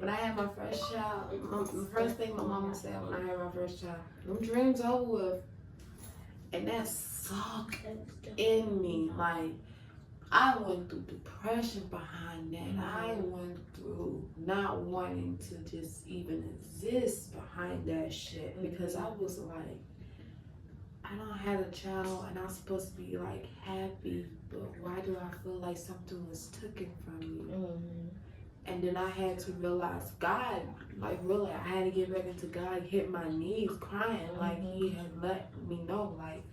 When I had my first child, the first thing my mama said when I had my first child, them dreams over with. And that sucked in me. Like, I went through depression behind that. I went through not wanting to just even exist behind that shit. Because I was like, I don't have a child and I'm supposed to be like happy, but why do I feel like something was taken from me? And then I had to realize God, like really, I had to get back into God, hit my knees crying, like he had let me know, like,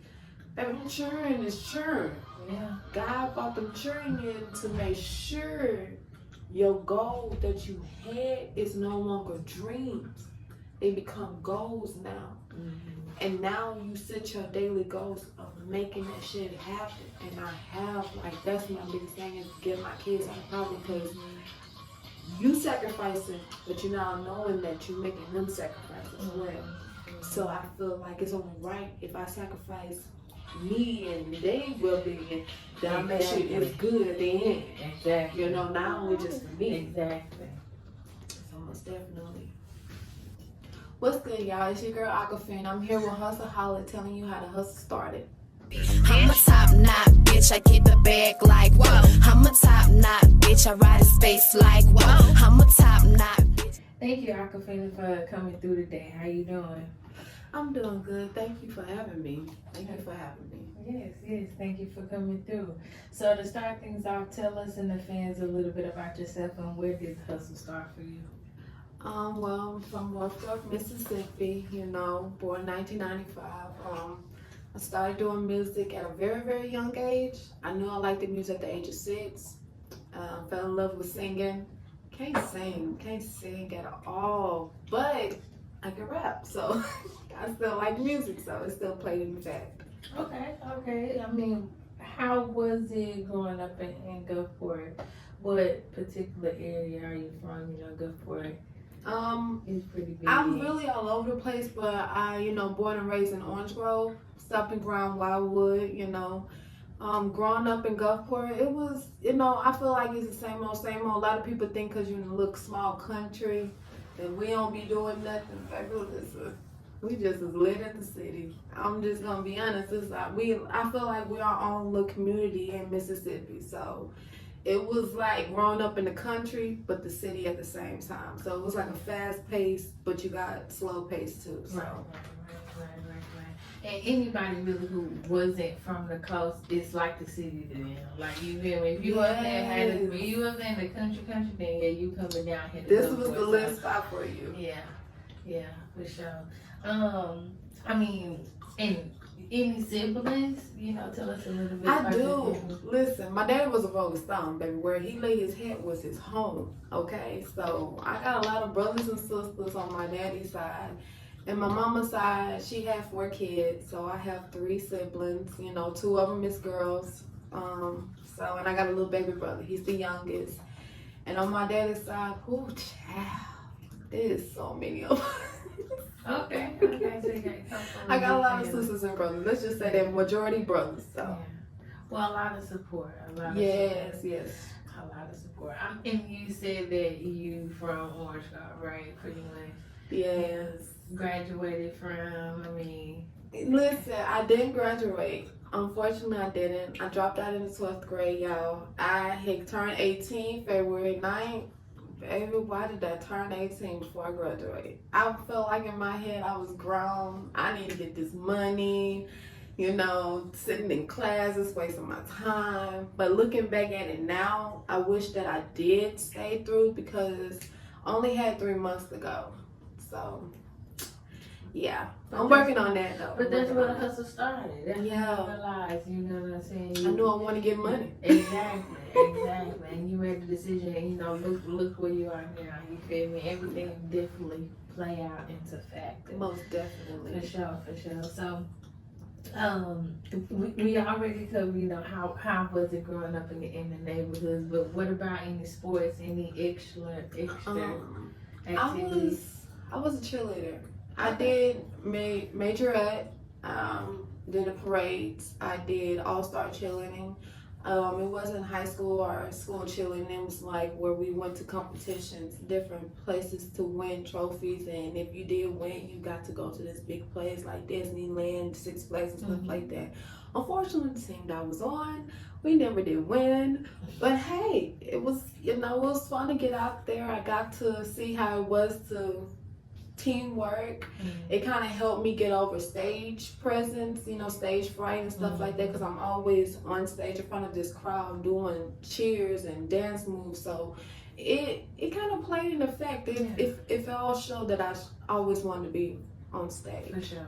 baby, children is children. Yeah. God brought them children in to make sure your goal that you had is no longer dreams. They become goals now. And now you set your daily goals of making that shit happen. And I have, like, that's my biggest thing is get my kids out of poverty because you sacrificing, but you're now knowing that you're making them sacrifice as well. So I feel like it's only right if I sacrifice me and they well-being, then I make sure it's good at the end. Exactly. You know, not only just for me. Exactly. So most definitely. What's good, y'all? It's your girl Aquafiina. I'm here with Hustleholic telling you how the hustle started. I'm a top knot bitch, I get the bag like whoa. I'm a top knot bitch, I ride in space like whoa. I'm a top knot bitch. Thank you, Aquafiina, for coming through today. How you doing? I'm doing good. Thank you for having me. Thank you for having me. Yes. Thank you for coming through. So to start things off, tell us and the fans a little bit about yourself and where did the hustle start for you? Well, I'm from Norfolk, Mississippi, you know, born 1995. I started doing music at a very, very young age. I knew I liked the music at the age of 6. Fell in love with singing. Can't sing at all, but I can rap, so I still like music, so it still played in the back. Okay. I mean, how was it growing up in Gulfport? What particular area are you from? You know, Gulfport. It's pretty big. I'm really all over the place, but I, you know, born and raised in Orange Grove, stomping ground, Wildwood, you know. Growing up in Gulfport, it was, you know, I feel like it's the same old. A lot of people think because you look small country that we don't be doing nothing. Baby, we just as lit as the city. I'm just gonna be honest. It's like I feel like we're our own little community in Mississippi. So it was like growing up in the country, but the city at the same time. So it was like a fast pace, but you got slow pace too. So. Right. And anybody really who wasn't from the coast, it's like the city to them. Like you feel me? If you up there, you up there in the country, then yeah, you coming down here. This was the lit spot for you. Yeah, for sure. I mean, and any siblings? You know, tell us a little bit. I do. Listen, my dad was a Rolling Stone, baby. Where he laid his head was his home. Okay, so I got a lot of brothers and sisters on my daddy's side. And my mama's side, she had 4 kids, so I have 3 siblings. You know, 2 of them is girls. And I got a little baby brother. He's the youngest. And on my daddy's side, ooh, child, there's so many of them. Okay. So I got a lot of sisters and brothers. Let's just say they're majority brothers. So. Yeah. Well, a lot of support. Yes. A lot of support. And you said that you from Orange Grove, right? Pretty much. Yes. Graduated from, Listen, I didn't graduate. Unfortunately, I didn't. I dropped out in the 12th grade, y'all. I had turned 18 February 9th. Baby, why did I turn 18 before I graduated? I felt like in my head I was grown. I need to get this money. You know, sitting in classes, wasting my time. But looking back at it now, I wish that I did stay through because I only had 3 months to go. So, yeah. I'm working on that though. But that's where the hustle started. That's yeah. When you realized, you know what I'm saying? I knew I wanted to get money. Exactly. And you made the decision, and you know, look where you are now. You feel me? Everything definitely play out into fact. Most definitely. For sure. So, we already covered, you know, how was it growing up in the neighborhoods, but what about any sports, any extra activities? I was a cheerleader. I did majorette, did the parades. I did all-star cheerleading. It wasn't high school or school chilling. It was like where we went to competitions, different places to win trophies. And if you did win, you got to go to this big place like Disneyland, Six Flags, and stuff like that. Unfortunately, the team that I was on, we never did win. But hey, it was, it was fun to get out there. I got to see how it was to teamwork. It kind of helped me get over stage presence, stage fright and stuff like that, because I'm always on stage in front of this crowd doing cheers and dance moves. So it kind of played an effect. It all showed that I always wanted to be on stage. For sure.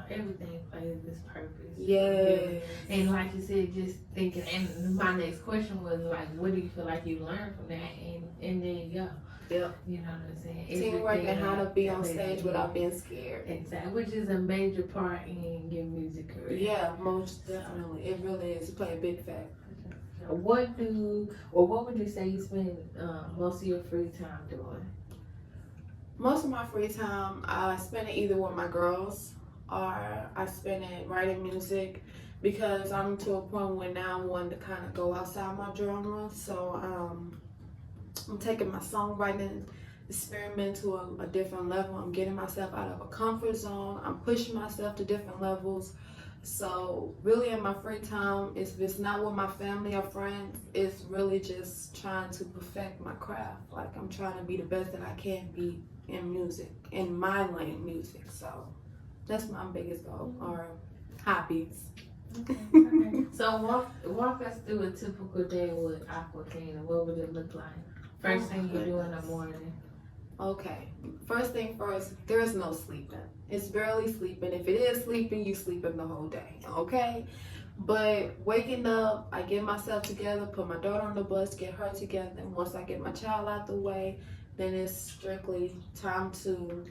Everything plays this purpose. Yeah. And like you said, just thinking, and my next question was like, what do you feel like you learned from that? And there you go. Yep. You know what I'm saying? Teamwork and how to be on stage without being scared. Exactly. Which is a major part in your music career. Yeah, most definitely. It really is. It play a big factor. What would you say you spend most of your free time doing? Most of my free time, I spend it either with my girls or I spend it writing music, because I'm to a point where now I'm wanting to kind of go outside my genre. So I'm taking my songwriting experiment to a different level. I'm getting myself out of a comfort zone. I'm pushing myself to different levels. So really in my free time, if it's not with my family or friends, it's really just trying to perfect my craft. Like I'm trying to be the best that I can be in music, in my lane music. So that's my biggest goal, or hobbies. Okay. So walk us through a typical day with Aquafiina. What would it look like? First thing you do in the morning. Okay, first thing first, there's no sleeping. It's barely sleeping. If it is sleeping, you sleeping the whole day, okay? But waking up, I get myself together, put my daughter on the bus, get her together, and once I get my child out the way, then it's strictly time to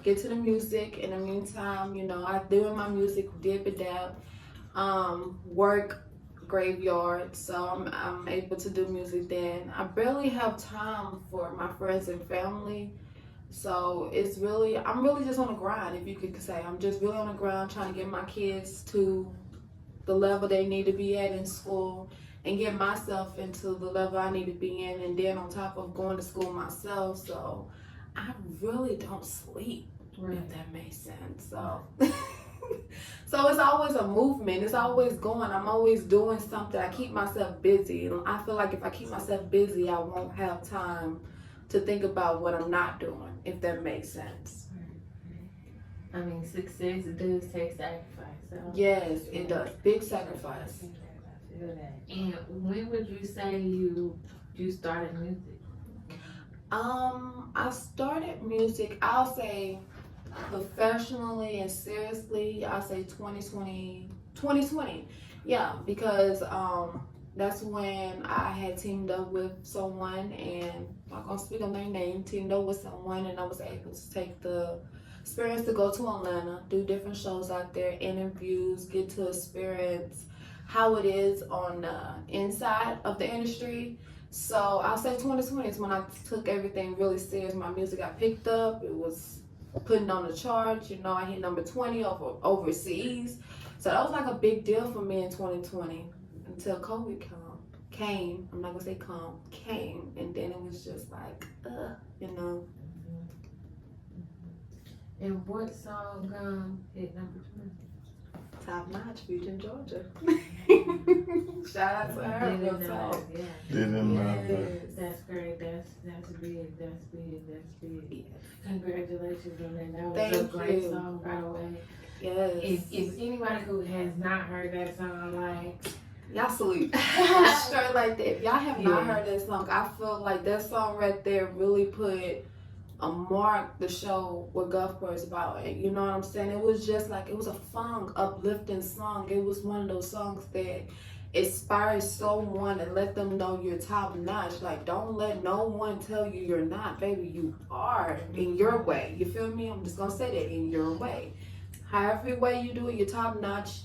get to the music. In the meantime, I doing my music, dib and dab, work, graveyard, so I'm able to do music then. I barely have time for my friends and family, so I'm really just on the grind, if you could say. I'm just really on the grind trying to get my kids to the level they need to be at in school and get myself into the level I need to be in, and then on top of going to school myself, so I really don't sleep, if that makes sense. So it's always a movement. It's always going. I'm always doing something. I keep myself busy. I feel like if I keep myself busy, I won't have time to think about what I'm not doing, if that makes sense. I mean, success does take sacrifice. So. Yes, it does. Big sacrifice. I feel that. And when would you say you started music? I started music, I'll say, professionally and seriously, I say 2020. Yeah, because that's when I had teamed up with someone, and I'm not gonna speak on their name, teamed up with someone, and I was able to take the experience to go to Atlanta, do different shows out there, interviews, get to experience how it is on the inside of the industry. So I'll say 2020 is when I took everything really serious. My music got picked up. It was putting on the charts. I hit number 20 overseas. So that was like a big deal for me in 2020 until COVID came. I'm not gonna say came, and then it was just like, And what song hit number 20? Top Notch, featuring Georgia. Shout out to her. That's great. That's big. That's big. Yes. Congratulations on that. That was Thank a great you. song, by the way. Yes. If anybody who has not heard that song, like, y'all salute. Straight like that. If y'all have not heard that song, I feel like that song right there really put a mark to show what Gulfport is about. You know what I'm saying? It was just like, it was a fun, uplifting song. It was one of those songs that inspires someone and let them know you're top notch. Like, don't let no one tell you you're not, baby. You are in your way. You feel me? I'm just gonna say that, in your way. However way you do it, you're top notch.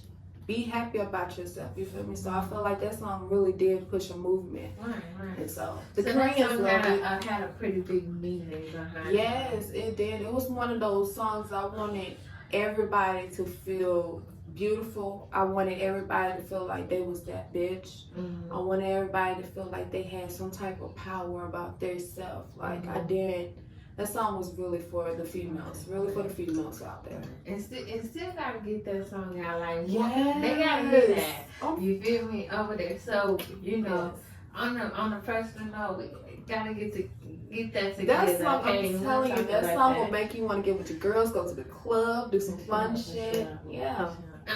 Be happy about yourself. You feel me? So I feel like that song really did push a movement. Right. And so The Koreans love it. had a pretty big meaning behind it. Yes, it did. It was one of those songs I wanted everybody to feel beautiful. I wanted everybody to feel like they was that bitch. Mm-hmm. I wanted everybody to feel like they had some type of power about their self. Like I didn't. That song was really for the females, really for the females out there. And still gotta get that song out. Like, Yes. they gotta get that. Oh. You feel me? Over there. So, you know, on the personal note, we gotta get that together. That song, okay? I'm telling you, that song will make you want to get with your girls, go to the club, do some fun shit. Sure. Yeah.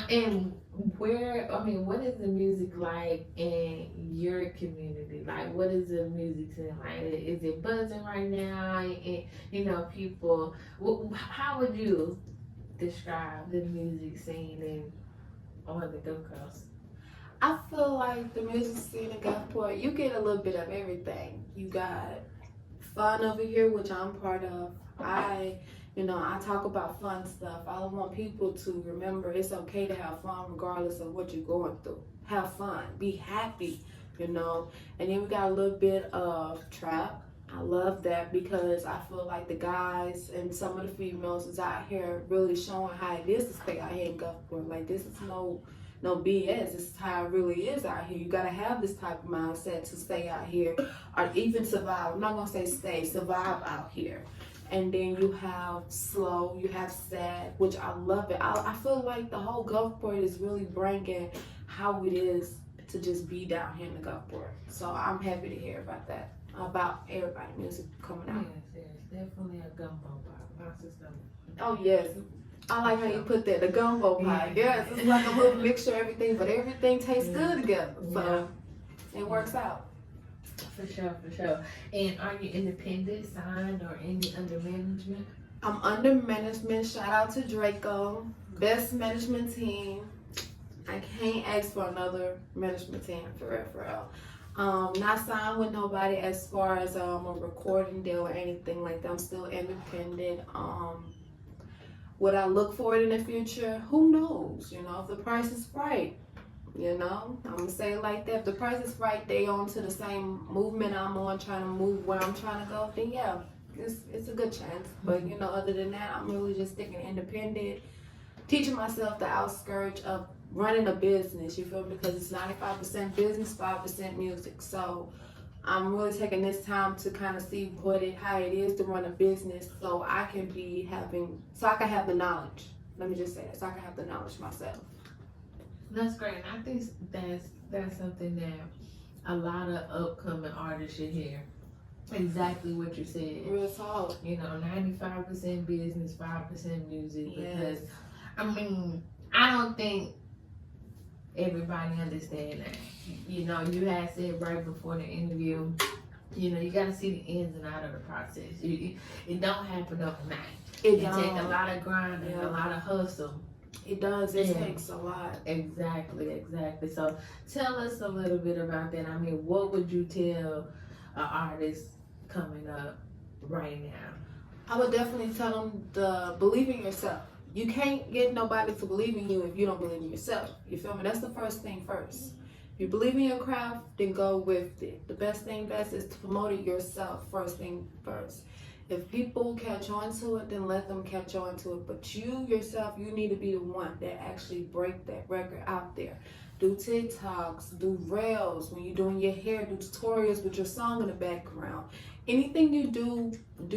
And what is the music like in your community? Like, what is the music scene like? Is it buzzing right now? And, you know, people, how would you describe the music scene on the Gulf Coast? I feel like the music scene in Gulfport, you get a little bit of everything. You got fun over here, which I'm part of. I talk about fun stuff. I want people to remember it's okay to have fun regardless of what you're going through. Have fun, be happy, And then we got a little bit of trap. I love that because I feel like the guys and some of the females is out here really showing how it is to stay out here in Gulfport. Like, this is no BS. This is how it really is out here. You gotta have this type of mindset to stay out here or even survive. I'm not gonna say stay, survive out here. And then you have slow, you have sad, which I love it. I feel like the whole Gulfport is really bringing how it is to just be down here in the Gulfport. So I'm happy to hear about that, about everybody music coming out. Yes, definitely a gumbo pop. My sister. Oh yes, I like how you put that, the gumbo pie. Yes, it's like a little mixture of everything, but everything tastes good together. So it works out. For sure. And are you independent, signed, or any under management? I'm under management. Shout out to Draco, best management team. I can't ask for another management team, for real. Not signed with nobody as far as a recording deal or anything like that. I'm still independent. Would I look for it in the future? Who knows? If the price is right. I'm gonna say it like that. If the price is right, they on to the same movement I'm on, trying to move where I'm trying to go, then yeah, it's a good chance. But other than that, I'm really just sticking independent, teaching myself the outskirts of running a business, you feel me? Because it's 95% business, 5% music. So I'm really taking this time to kind of see how it is to run a business, so I can have the knowledge. Let me just say that, so I can have the knowledge myself. That's great. And I think that's something that a lot of upcoming artists should hear. Exactly what you said. Real talk. 95% business, 5% music. Yes. Because I don't think everybody understands that. You had said right before the interview, you gotta see the ins and outs of the process. It don't happen overnight. It takes a lot of grinding, a lot of hustle. It does. It takes a lot. Exactly. So tell us a little bit about that. What would you tell an artist coming up right now? I would definitely tell them to believe in yourself. You can't get nobody to believe in you if you don't believe in yourself. You feel me? That's the first thing first. If you believe in your craft, then go with it. The best is to promote it yourself, first thing first. If people catch on to it, then let them catch on to it. But you yourself, you need to be the one that actually break that record out there. Do TikToks, do Reels. When you're doing your hair, do tutorials with your song in the background. Anything you do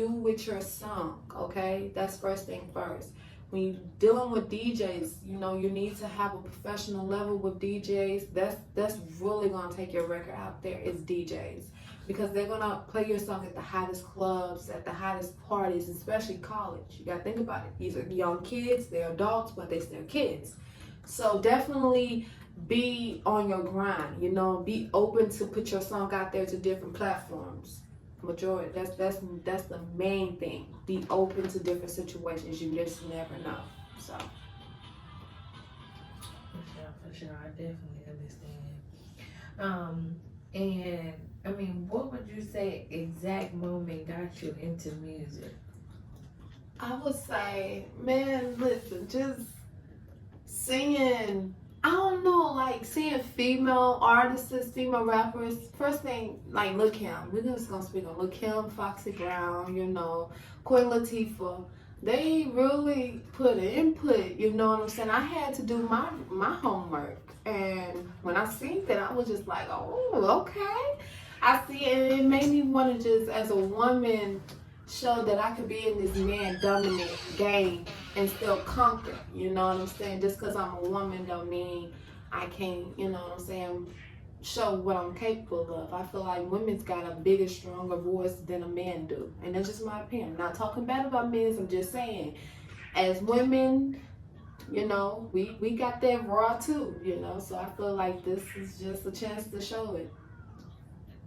with your song, okay? That's first thing first. When you're dealing with DJs, you need to have a professional level with DJs. That's really gonna take your record out there, is DJs. Because they're gonna play your song at the hottest clubs, at the hottest parties, especially college. You gotta think about it. These are young kids, they're adults, but they're still kids. So definitely be on your grind, be open to put your song out there to different platforms. Majority, that's the main thing. Be open to different situations. You just never know. So for sure, I definitely understand. And what would you say exact moment got you into music? I would say, man, listen, just singing. I don't know, like seeing female artists, female rappers. First thing, like Lil' Kim. We're just gonna speak on Lil' Kim, Foxy Brown, Queen Latifah. They really put input, you know what I'm saying? I had to do my homework. And when I seen that, I was just like, oh, okay. I see it, and it made me want to just, as a woman, show that I could be in this man dominant game and still conquer, you know what I'm saying? Just because I'm a woman don't mean I can't, you know what I'm saying, show what I'm capable of. I feel like women's got a bigger, stronger voice than a man do. And that's just my opinion. I'm not talking bad about men, I'm just saying, as women, you know, we got that raw too, you know, so I feel like this is just a chance to show it.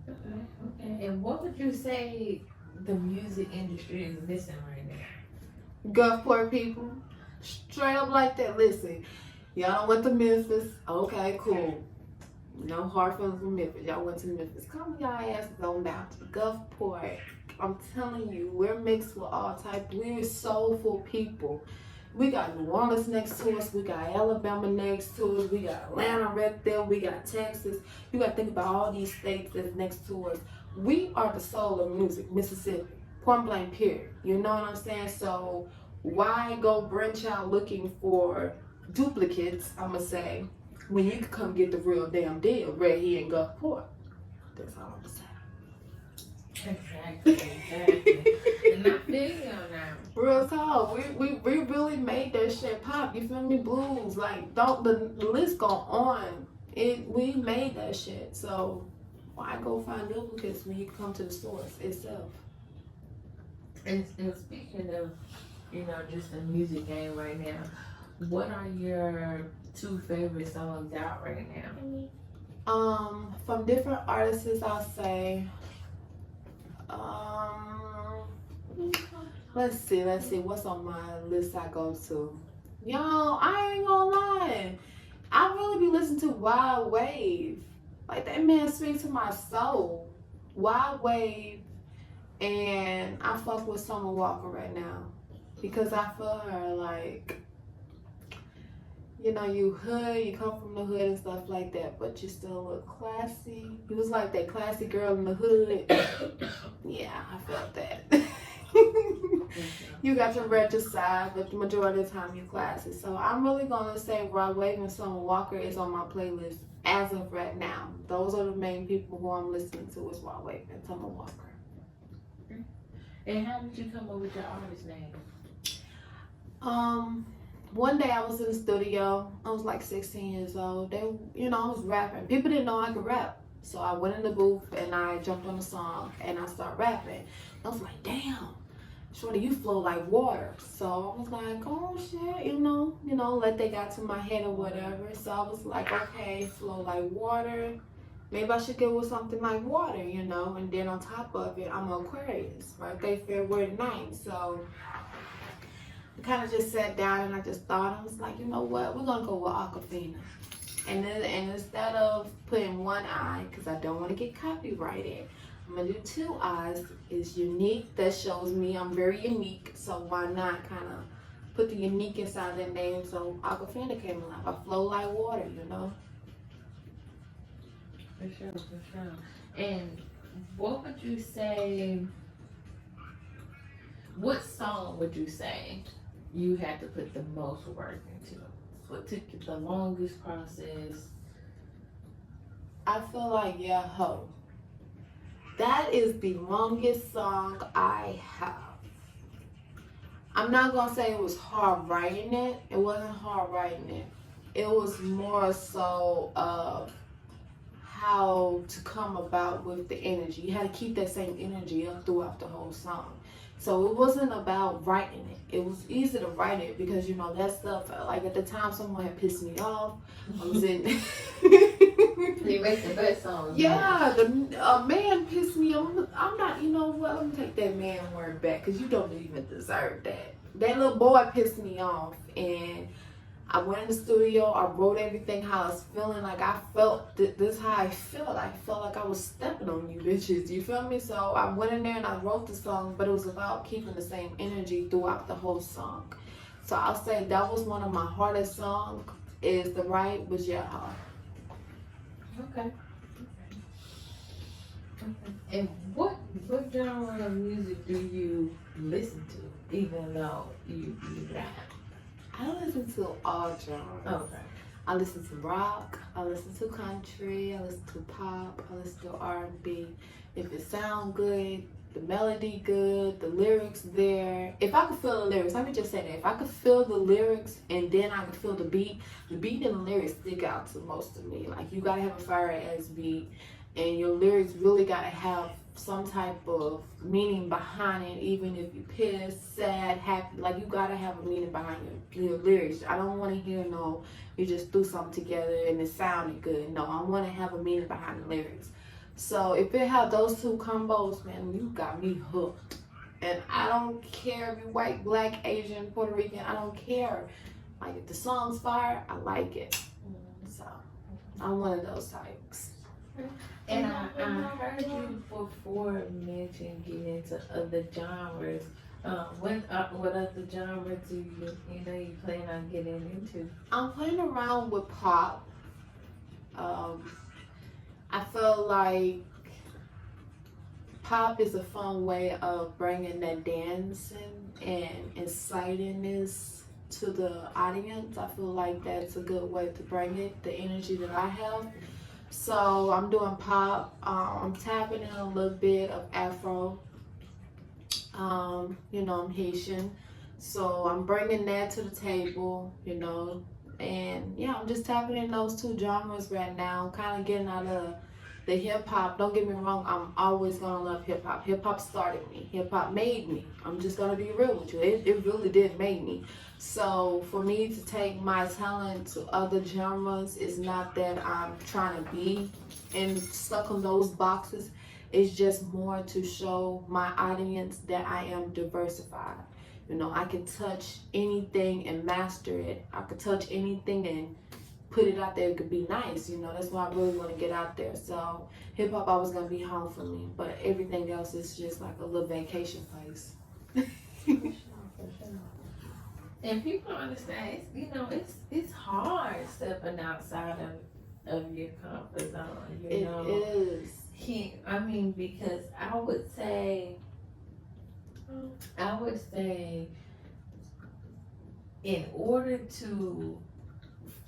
Okay. And what would you say the music industry is missing right now? Gulfport people, straight up like that. Listen, y'all went to Memphis. Okay, cool. No hard feelings from Memphis. Y'all went to Memphis. Come y'all asses on down to Gulfport. I'm telling you, we're mixed with all types. We're soulful people. We got New Orleans next to us. We got Alabama next to us. We got Atlanta right there. We got Texas. You got to think about all these states that's next to us. We are the soul of music, Mississippi. Point blank, period. You know what I'm saying? So why go branch out looking for duplicates, I'm going to say, when you can come get the real damn deal right here in Gulfport? That's all I'm going to say. Exactly. And I feel you on that. Real talk, we really made that shit pop. You feel me? Blues, like don't the list go on. We made that shit. So why go find duplicates when you can come to the source itself? And speaking of, you know, just the music game right now, what are your 2 favorite songs out right now? From different artists, I'll say, let's see, what's on my list I go to? Y'all, I ain't gonna lie. I really be listening to Wild Wave. Like, that man speaks to my soul. Wild Wave, and I fuck with Summer Walker right now. Because I feel her, like, you know, you hood, you come from the hood and stuff like that, but you still look classy. You was like that classy girl in the hood. Yeah, I felt that. You got your wretched side, but the majority of the time you classy. So I'm really gonna say Rod Wave and Summer Walker is on my playlist as of right now. Those are the main people who I'm listening to is Rod Wave and Summer Walker. And how did you come up with your artist name? One day I was in the studio. I was like 16 years old. I was rapping. People didn't know I could rap. So I went in the booth and I jumped on a song and I started rapping. I was like, damn, shorty, you flow like water. So I was like, oh shit, you know, let they got to my head or whatever. So I was like, okay, flow like water. Maybe I should go with something like water, you know. And then on top of it, I'm an Aquarius, right? They February 9th. So I kind of just sat down and I just thought, I was like, you know what? We're going to go with Aquafiina. And instead of putting one eye, because I don't want to get copyrighted, I'm going to do 2 eyes. It's unique. That shows me I'm very unique. So why not kind of put the unique inside their name? So Aquafiina came alive. I flow like water, you know. For sure. And what would you say, what song would you say you had to put the most work into? What took you the longest process? I feel like Yeah Ho. That is the longest song I have. I'm not gonna say it was hard writing it. It wasn't hard writing it. It was more so of how to come about with the energy. You had to keep that same energy up throughout the whole song. So it wasn't about writing it. It was easy to write it because, you know, that stuff, like at the time someone had pissed me off. I was in... You make the best songs. Yeah, the man pissed me off. I'm not, you know what, let me take that man word back because you don't even deserve that. That little boy pissed me off and I went in the studio, I wrote everything how I was feeling. Like I felt, this is how I felt. I felt like I was stepping on you bitches, you feel me? So I went in there and I wrote the song, but it was about keeping the same energy throughout the whole song. So I'll say that was one of my hardest songs, is the right was Yeah Ho. Okay. And what genre of music do you listen to? even though you rap? I listen to all genres. Okay. I listen to rock, I listen to country, I listen to pop, I listen to R&B. If it sound good, the melody good, the lyrics there. If I could feel the lyrics, let me just say that. If I could feel the lyrics and then I could feel the beat and the lyrics stick out to most of me. Like, you gotta have a fire ass beat, and your lyrics really gotta have some type of meaning behind it, even if you're pissed, sad, happy. Like, you gotta have a meaning behind your lyrics. I don't want to hear no, you just threw something together and it sounded good. No, I want to have a meaning behind the lyrics. So if it have those two combos, man, you got me hooked. And I don't care if you're white, black, Asian, Puerto Rican, I don't care. Like, if the song's fire, I like it. So I'm one of those types. And I heard you before mention getting into other genres. What other genre do you plan on getting into? I'm playing around with pop. I feel like pop is a fun way of bringing that dancing and excitingness to the audience. I feel like that's a good way to bring it, the energy that I have. So I'm doing pop. I'm tapping in a little bit of Afro. I'm Haitian, so I'm bringing that to the table, and yeah, I'm just tapping in those two genres right now, kind of getting out of the hip hop. Don't get me wrong, I'm always gonna love hip hop. Hip hop started me. Hip hop made me. I'm just gonna be real with you. It really did make me. So for me to take my talent to other genres is not that I'm trying to be stuck in those boxes. It's just more to show my audience that I am diversified. I can touch anything and master it. I could touch anything and put it out there. It could be nice. That's why I really want to get out there. So hip hop always gonna be home for me, but everything else is just like a little vacation place. For sure. And people understand, it's hard stepping outside of your comfort zone. It is. Because I would say, in order to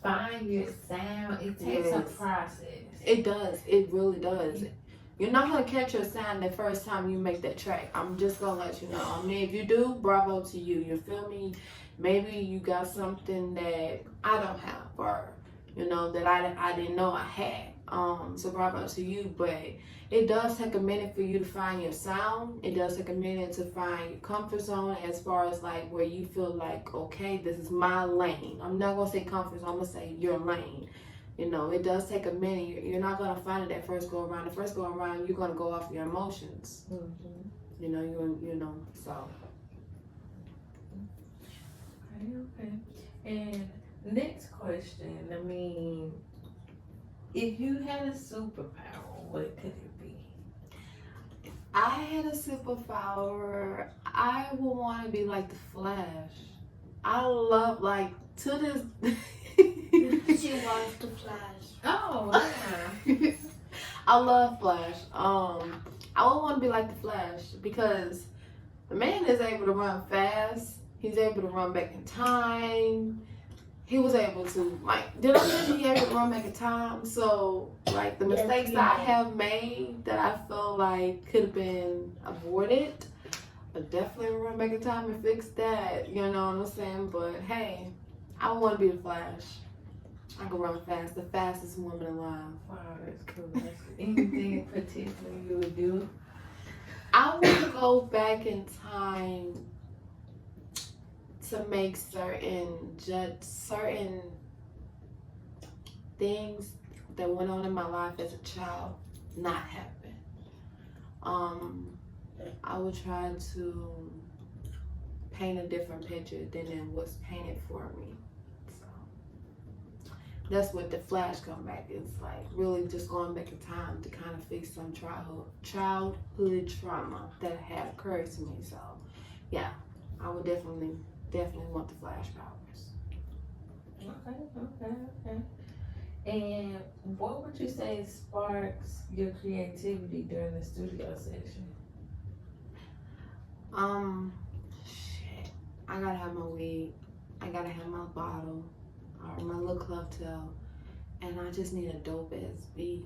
find your sound, it takes a process. It does. It really does. You're not gonna catch your sound the first time you make that track. I'm just gonna let you know. If you do, bravo to you. You feel me? Maybe you got something that I don't have, or that I didn't know I had. So bravo to you, but it does take a minute for you to find your sound. It does take a minute to find your comfort zone, as far as like where you feel like, okay, this is my lane. I'm not gonna say comfort zone, I'm gonna say your lane. It does take a minute. You're not gonna find it that first go around. The first go around, you're gonna go off your emotions. Mm-hmm. So. Okay. And next question, if you had a superpower, what could it be? If I had a superpower, I would want to be like the Flash. I love, to this. She wants the Flash. Oh, yeah. I love Flash. I would want to be like the Flash because the man is able to run fast. He's able to run back in time. He was able to, did I mention he able to run back in time? So, the mistakes that I have made that I feel like could have been avoided, I definitely run back in time and fix that. You know what I'm saying? But hey, I want to be the Flash. I can run fast, the fastest woman alive. Wow, that's cool. Anything in particular you would do? I would go back in time to make certain things that went on in my life as a child not happen. I would try to paint a different picture than it was painted for me. So that's what the Flash come back is like, really just going back in time to kind of fix some childhood trauma that had occurred to me. So yeah, I would definitely want the Flash powers. Okay. And what would you say sparks your creativity during the studio session? I gotta have my weed. I gotta have my bottle or my little club tail, and I just need a dope ass beat.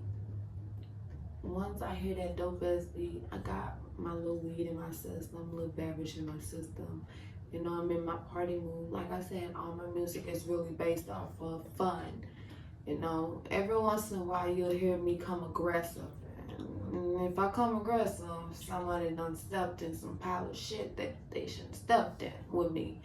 Once I hear that dope ass beat, I got my little weed in my system, a little beverage in my system. You know, I'm in my party mood. Like I said, all my music is really based off of fun. You know, every once in a while you'll hear me come aggressive. And if I come aggressive, somebody done stepped in some pile of shit that they shouldn't stepped in with me.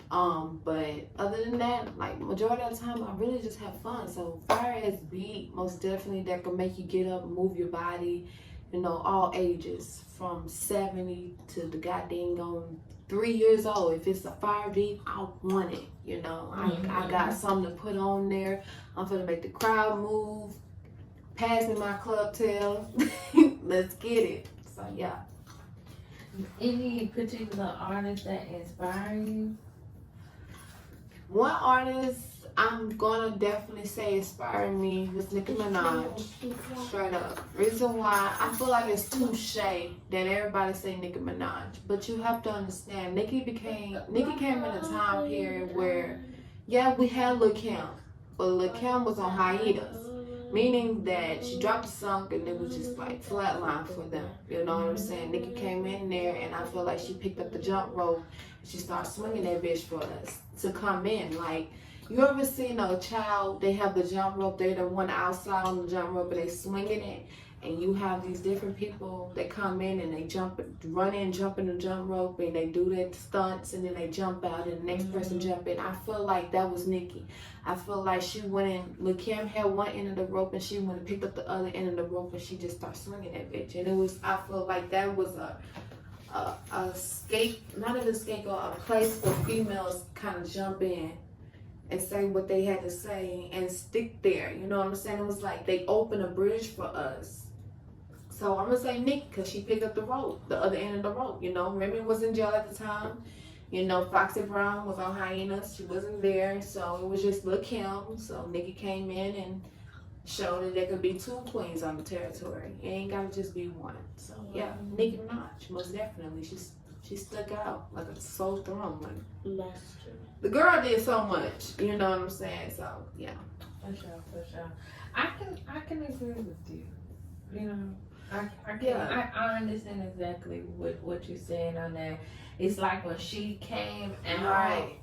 But other than that, like majority of the time, I really just have fun. So fire as beat, most definitely that can make you get up, move your body. You know, all ages, from 70 to the goddamn 3 years old. If it's a fire beat, I want it. You know, I got something to put on there. I'm gonna make the crowd move. Pass me my club tail. Let's get it. So yeah. Any particular artist that inspire you? One artist I'm gonna definitely say inspired me was Nicki Minaj. Straight up. Reason why I feel like it's touche that everybody say Nicki Minaj, but you have to understand Nicki came in a time period where, yeah, we had Lil' Kim, but Lil' Kim was on hiatus. Meaning that she dropped a song and it was just like flatline for them. You know what I'm saying? Nicki came in there and I feel like she picked up the jump rope. She started swinging that bitch for us to come in. Like, you ever seen a child, they have the jump rope, they're the one outside on the jump rope and they swinging it. And you have these different people that come in and they run in, jump in the jump rope and they do their stunts and then they jump out and the next person jump in. I feel like that was Nicki. I feel like she went in, Lil' Kim had one end of the rope and she went and picked up the other end of the rope and she just started swinging that bitch. And it was, I feel like that was a place for females kind of jump in and say what they had to say and stick there. You know what I'm saying? It was like they opened a bridge for us. So I'm gonna say Nicki because she picked up the rope, the other end of the rope. You know, Remy was in jail at the time. You know, Foxy Brown was on hiatus. She wasn't there. So it was just Lil' Kim. So Nicki came in and showed that there could be two queens on the territory. It ain't gotta just be one. So yeah, Nicki Minaj, most definitely. She stuck out like a sore thumb. Like, the girl did so much. You know what I'm saying? So yeah. For sure. I can agree with you. You know, I understand exactly what you're saying on that. It's like when she came out, right,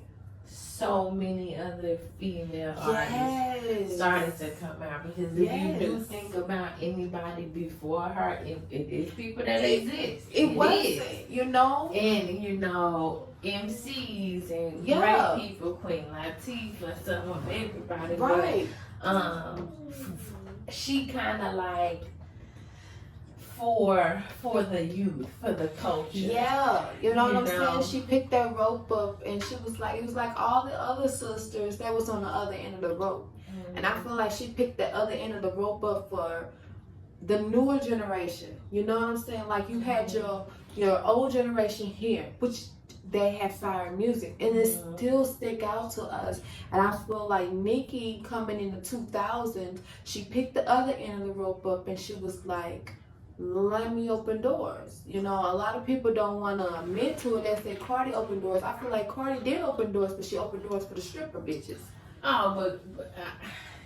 so many other female artists started to come out. Because if you do think about anybody before her, it is people that exist. It wasn't, you know? And, you know, MCs and great people, Queen Latifah, some of everybody. Right. But, she kind of like, for the youth, for the culture. Yeah, you know what I'm saying? She picked that rope up and she was like, it was like all the other sisters that was on the other end of the rope. Mm-hmm. And I feel like she picked the other end of the rope up for the newer generation. You know what I'm saying? Like you had your old generation here, which they had fire music and it still stick out to us. And I feel like Nicki coming in the 2000s, she picked the other end of the rope up and she was like, let me open doors. You know, a lot of people don't want to admit to it. They say Cardi opened doors. I feel like Cardi did open doors, but she opened doors for the stripper bitches. Oh, but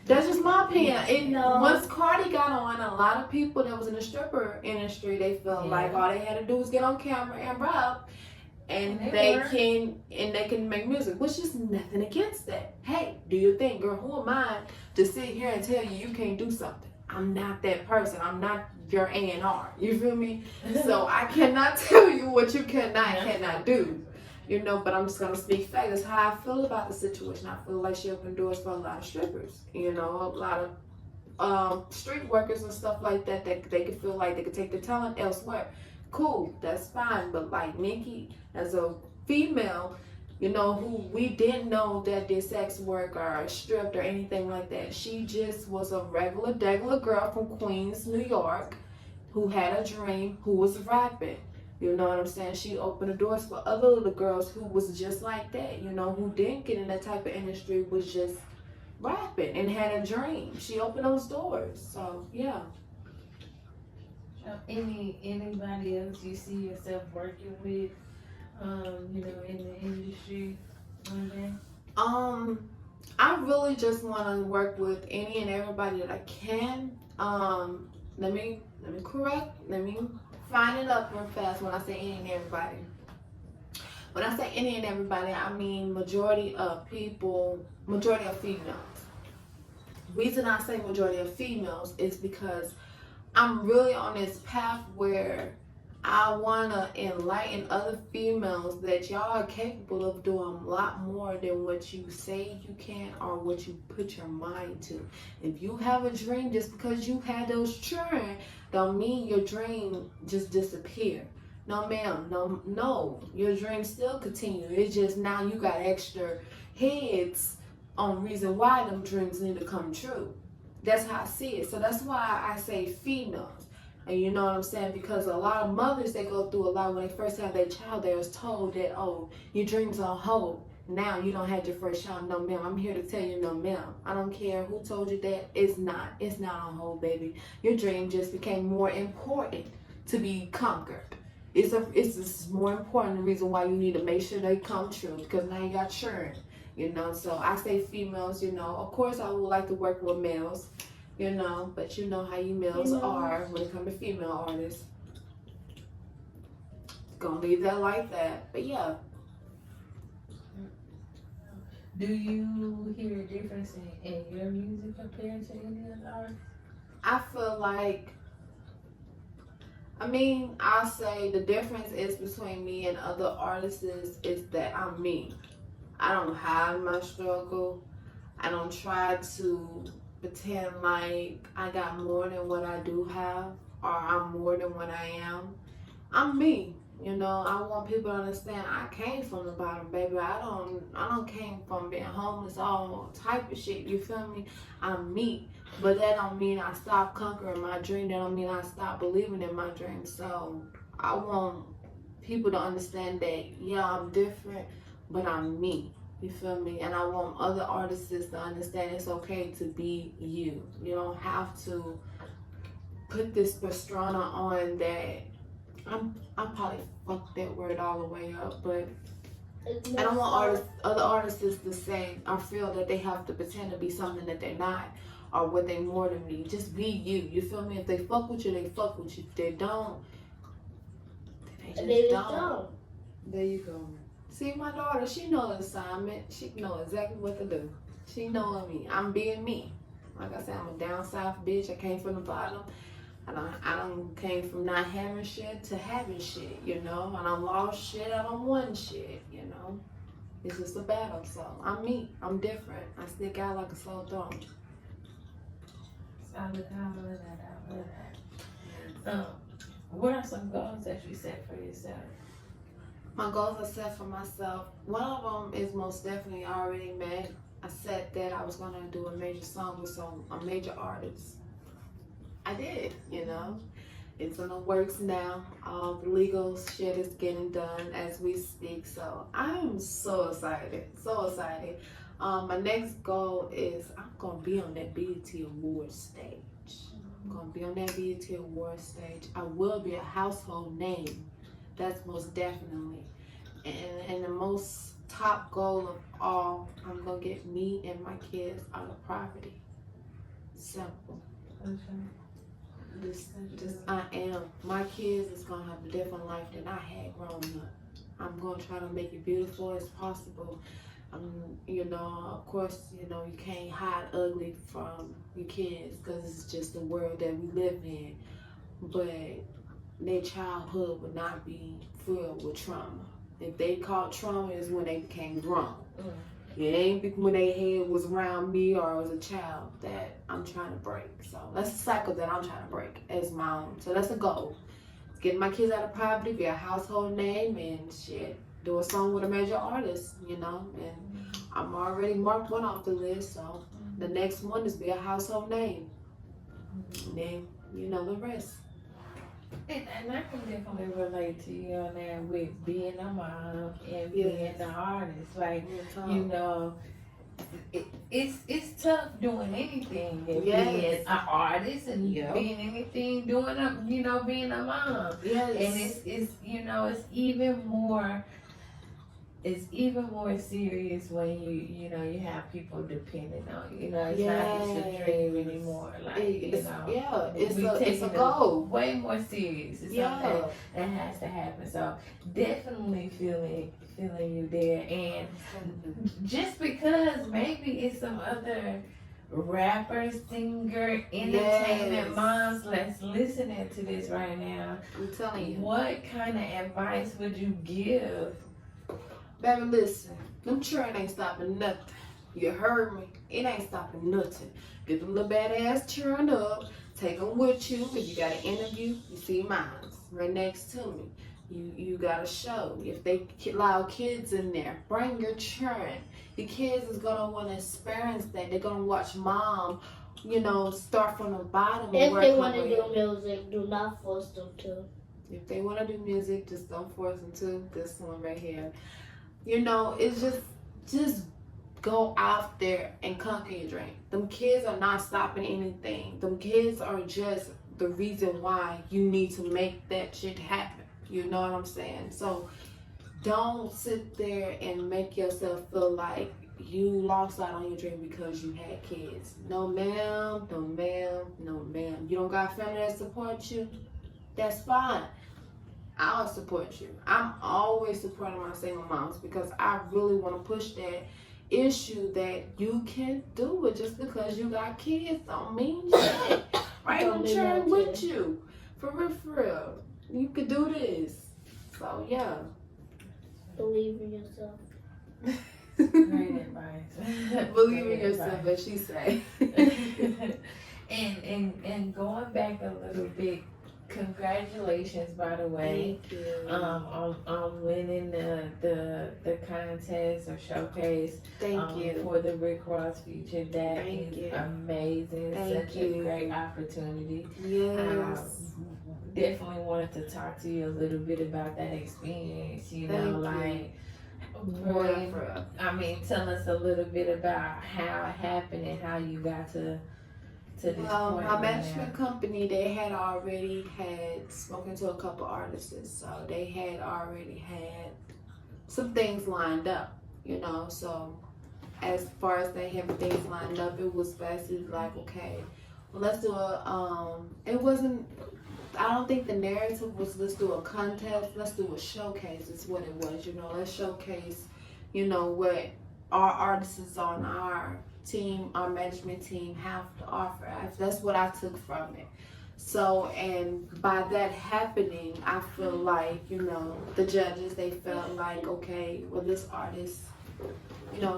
that's just my opinion. Once Cardi got on, a lot of people that was in the stripper industry, they felt like all they had to do was get on camera and rap, and they can make music, which is nothing against that. Hey, do your thing, girl. Who am I to sit here and tell you can't do something? I'm not that person. I'm not your A&R. You feel me? So I cannot tell you what you cannot do. You know, but I'm just gonna speak facts. That's how I feel about the situation. I feel like she opened doors for a lot of strippers. You know, a lot of street workers and stuff like that. That they could feel like they could take their talent elsewhere. Cool, that's fine. But like Nicki, as a female, you know, who we didn't know that did sex work or stripped or anything like that. She just was a regular girl from Queens, New York, who had a dream, who was rapping. You know what I'm saying? She opened the doors for other little girls who was just like that, you know, who didn't get in that type of industry, was just rapping and had a dream. She opened those doors. So, yeah. Anybody else you see yourself working with, you know, in the industry one day? I really just want to work with any and everybody that I can. Let me find it up real fast when I say any and everybody. When I say any and everybody, I mean majority of females. Reason I say majority of females is because I'm really on this path where I want to enlighten other females that y'all are capable of doing a lot more than what you say you can or what you put your mind to. If you have a dream, just because you had those children, don't mean your dream just disappeared. No, ma'am. No. Your dream still continue. It's just now you got extra heads on reason why them dreams need to come true. That's how I see it. So that's why I say females. And you know what I'm saying? Because a lot of mothers, they go through a lot when they first have their child. They was told that, oh, your dream's on hold. Now you don't have your first child. No, ma'am. I'm here to tell you, no, ma'am. I don't care who told you that. It's not. It's not on hold, baby. Your dream just became more important to be conquered. It's more important. The reason why you need to make sure they come true, because now you got children. You know, so I say females, you know. Of course, I would like to work with males, you know, but you know how you males are when it comes to female artists. Gonna leave that like that. But yeah. Do you hear a difference in your music compared to any other artists? I feel like, I'll say the difference is between me and other artists is that I'm me. I don't hide my struggle. I don't try to pretend like I got more than what I do have or I'm more than what I am. I'm me. You know, I want people to understand I came from the bottom, baby. I don't came from being homeless, all type of shit. You feel me? I'm me. But that don't mean I stop conquering my dream. That don't mean I stop believing in my dream. So I want people to understand that, yeah, I'm different, but I'm me. You feel me? And I want other artists to understand it's okay to be you. You don't have to put this persona on that. I probably fucked that word all the way up, but I don't want other artists to say or feel that they have to pretend to be something that they're not or what they more than me. Just be you. You feel me? If they fuck with you, they fuck with you. If they don't, they just don't. There you go. See, my daughter, she knows the assignment. She knows exactly what to do. She knows me. I'm being me. Like I said, I'm a down south bitch. I came from the bottom. I done came from not having shit to having shit, you know. I done lost shit, I done won shit, you know. It's just a battle, so I'm me. I'm different. I stick out like a sore thumb. Solid, I love that. What are some goals that you set for yourself? My goals I set for myself, one of them is most definitely already met. I said that I was going to do a major song with a major artist. I did, you know. It's in the works now. All the legal shit is getting done as we speak. So I'm so excited, so excited. My next goal is I'm going to be on that BET Awards stage. I'm going to be on that BET Awards stage. I will be a household name. That's most definitely. And the most top goal of all, I'm going to get me and my kids out of poverty. Simple. Okay. I am. My kids is going to have a different life than I had growing up. I'm going to try to make it beautiful as possible. You know, of course, you know, you can't hide ugly from your kids because it's just the world that we live in. But their childhood would not be filled with trauma. If they caught trauma is when they became grown. It ain't when their head was around me or as a child that I'm trying to break. So that's a cycle that I'm trying to break as my own. So that's a goal. Get my kids out of poverty, be a household name, and shit, do a song with a major artist, you know. And I'm already marked one off the list, so the next one is be a household name. And then, you know, the rest. And I can definitely relate to you on that with being a mom and being an artist. Like, you know, it's tough doing anything and being an artist and being anything, being a mom. Yes. And it's you know, it's even more it's even more serious when you know you have people depending on you. You know, it's not just a dream anymore. Like it's we a taking it goal. way more serious. It's something that has to happen. So definitely feeling you there, and just because maybe it's some other rapper, singer, entertainment moms that's listening to this right now. I'm telling you. What kind of advice would you give? Baby, listen. Them children ain't stopping nothing. You heard me? It ain't stopping nothing. Get them little badass children up. Take them with you. If you got an interview, you see mine right next to me. You got a show. If they allow kids in there, bring your children. The kids is gonna want to experience that. They're gonna watch mom, start from the bottom. If they want to do music, do not force them to. If they want to do music, just don't force them to. This one right here. It's just go out there and conquer your dream. Them kids are not stopping anything. Them kids are just the reason why you need to make that shit happen. You know what I'm saying? So don't sit there and make yourself feel like you lost out on your dream because you had kids. No ma'am, no ma'am, no ma'am. You don't got family that support you? That's fine. I'll support you. I'm always supporting my single moms because I really want to push that issue that you can do it just because you got kids don't mean shit. Right? I'm sharing with you. For real. You could do this. So yeah. Believe in yourself. Great advice. Believe in yourself, as she say. and going back a little bit, congratulations, by the way. Thank you. On winning the contest or showcase. Thank you. For the Rick Ross feature. That Thank is you. amazing. Thank Such you. a great opportunity. Yes. Definitely wanted to talk to you a little bit about that experience. Thank Tell us a little bit about how it happened and how you got to this point. My management company, they had already spoken to a couple artists, so they had already had some things lined up, so as far as they have things lined up, it was basically like, okay, well, let's do I don't think the narrative was let's do a contest, let's do a showcase is what it was, let's showcase, what our artists on our team, our management team have to offer. That's what I took from it. So, and by that happening, I feel like, the judges, they felt like, okay, well, this artist,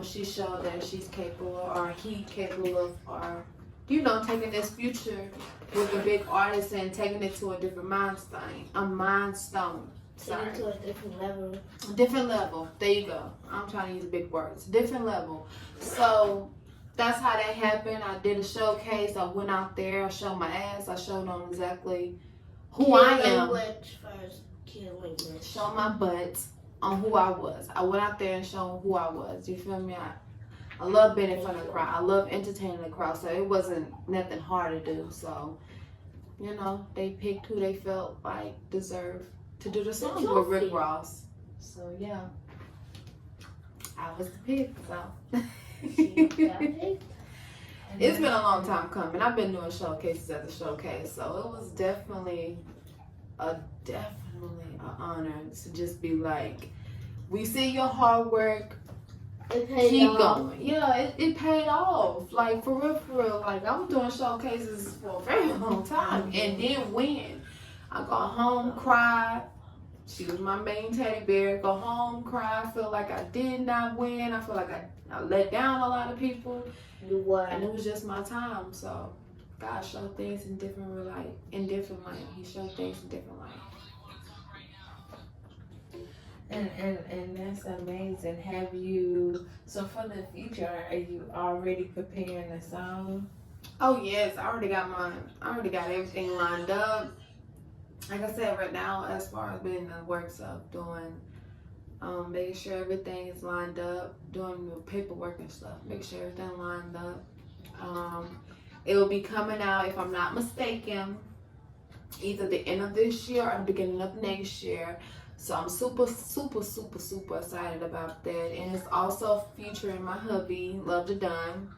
she showed that she's capable or he capable of, or, taking this future with a big artist and taking it to a different milestone. Take it to a different level. Different level. There you go. I'm trying to use big words. Different level. So that's how that happened. I did a showcase. I went out there. I showed my ass. I showed them exactly who I am. Language first. Key language. Show my butt on who I was. I went out there and showed who I was. You feel me? I love being in front of the crowd. I love entertaining the crowd. So it wasn't nothing hard to do. So, they picked who they felt like deserved to do the song with Rick Ross. So yeah, I was the pick. So it's been a long time coming. I've been doing showcases at the showcase, so it was definitely an honor to just be like, we see your hard work. Keep going. Yeah, it paid off. Like for real. Like I was doing showcases for a very long time and didn't win. I got home, cried. She was my main teddy bear. Go home, cry. Feel like I did not win. I feel like I let down a lot of people. You were. And it was just my time. So God showed things in different light. He showed things in different light. And that's amazing. So for the future, are you already preparing a song? Oh yes, I already got everything lined up. Like I said, right now, as far as being in the works of doing, making sure everything is lined up, doing the paperwork and stuff, make sure everything lined up. It will be coming out, if I'm not mistaken, either the end of this year or the beginning of next year. So I'm super, super, super, super excited about that. And it's also featuring my hubby, Love to Done.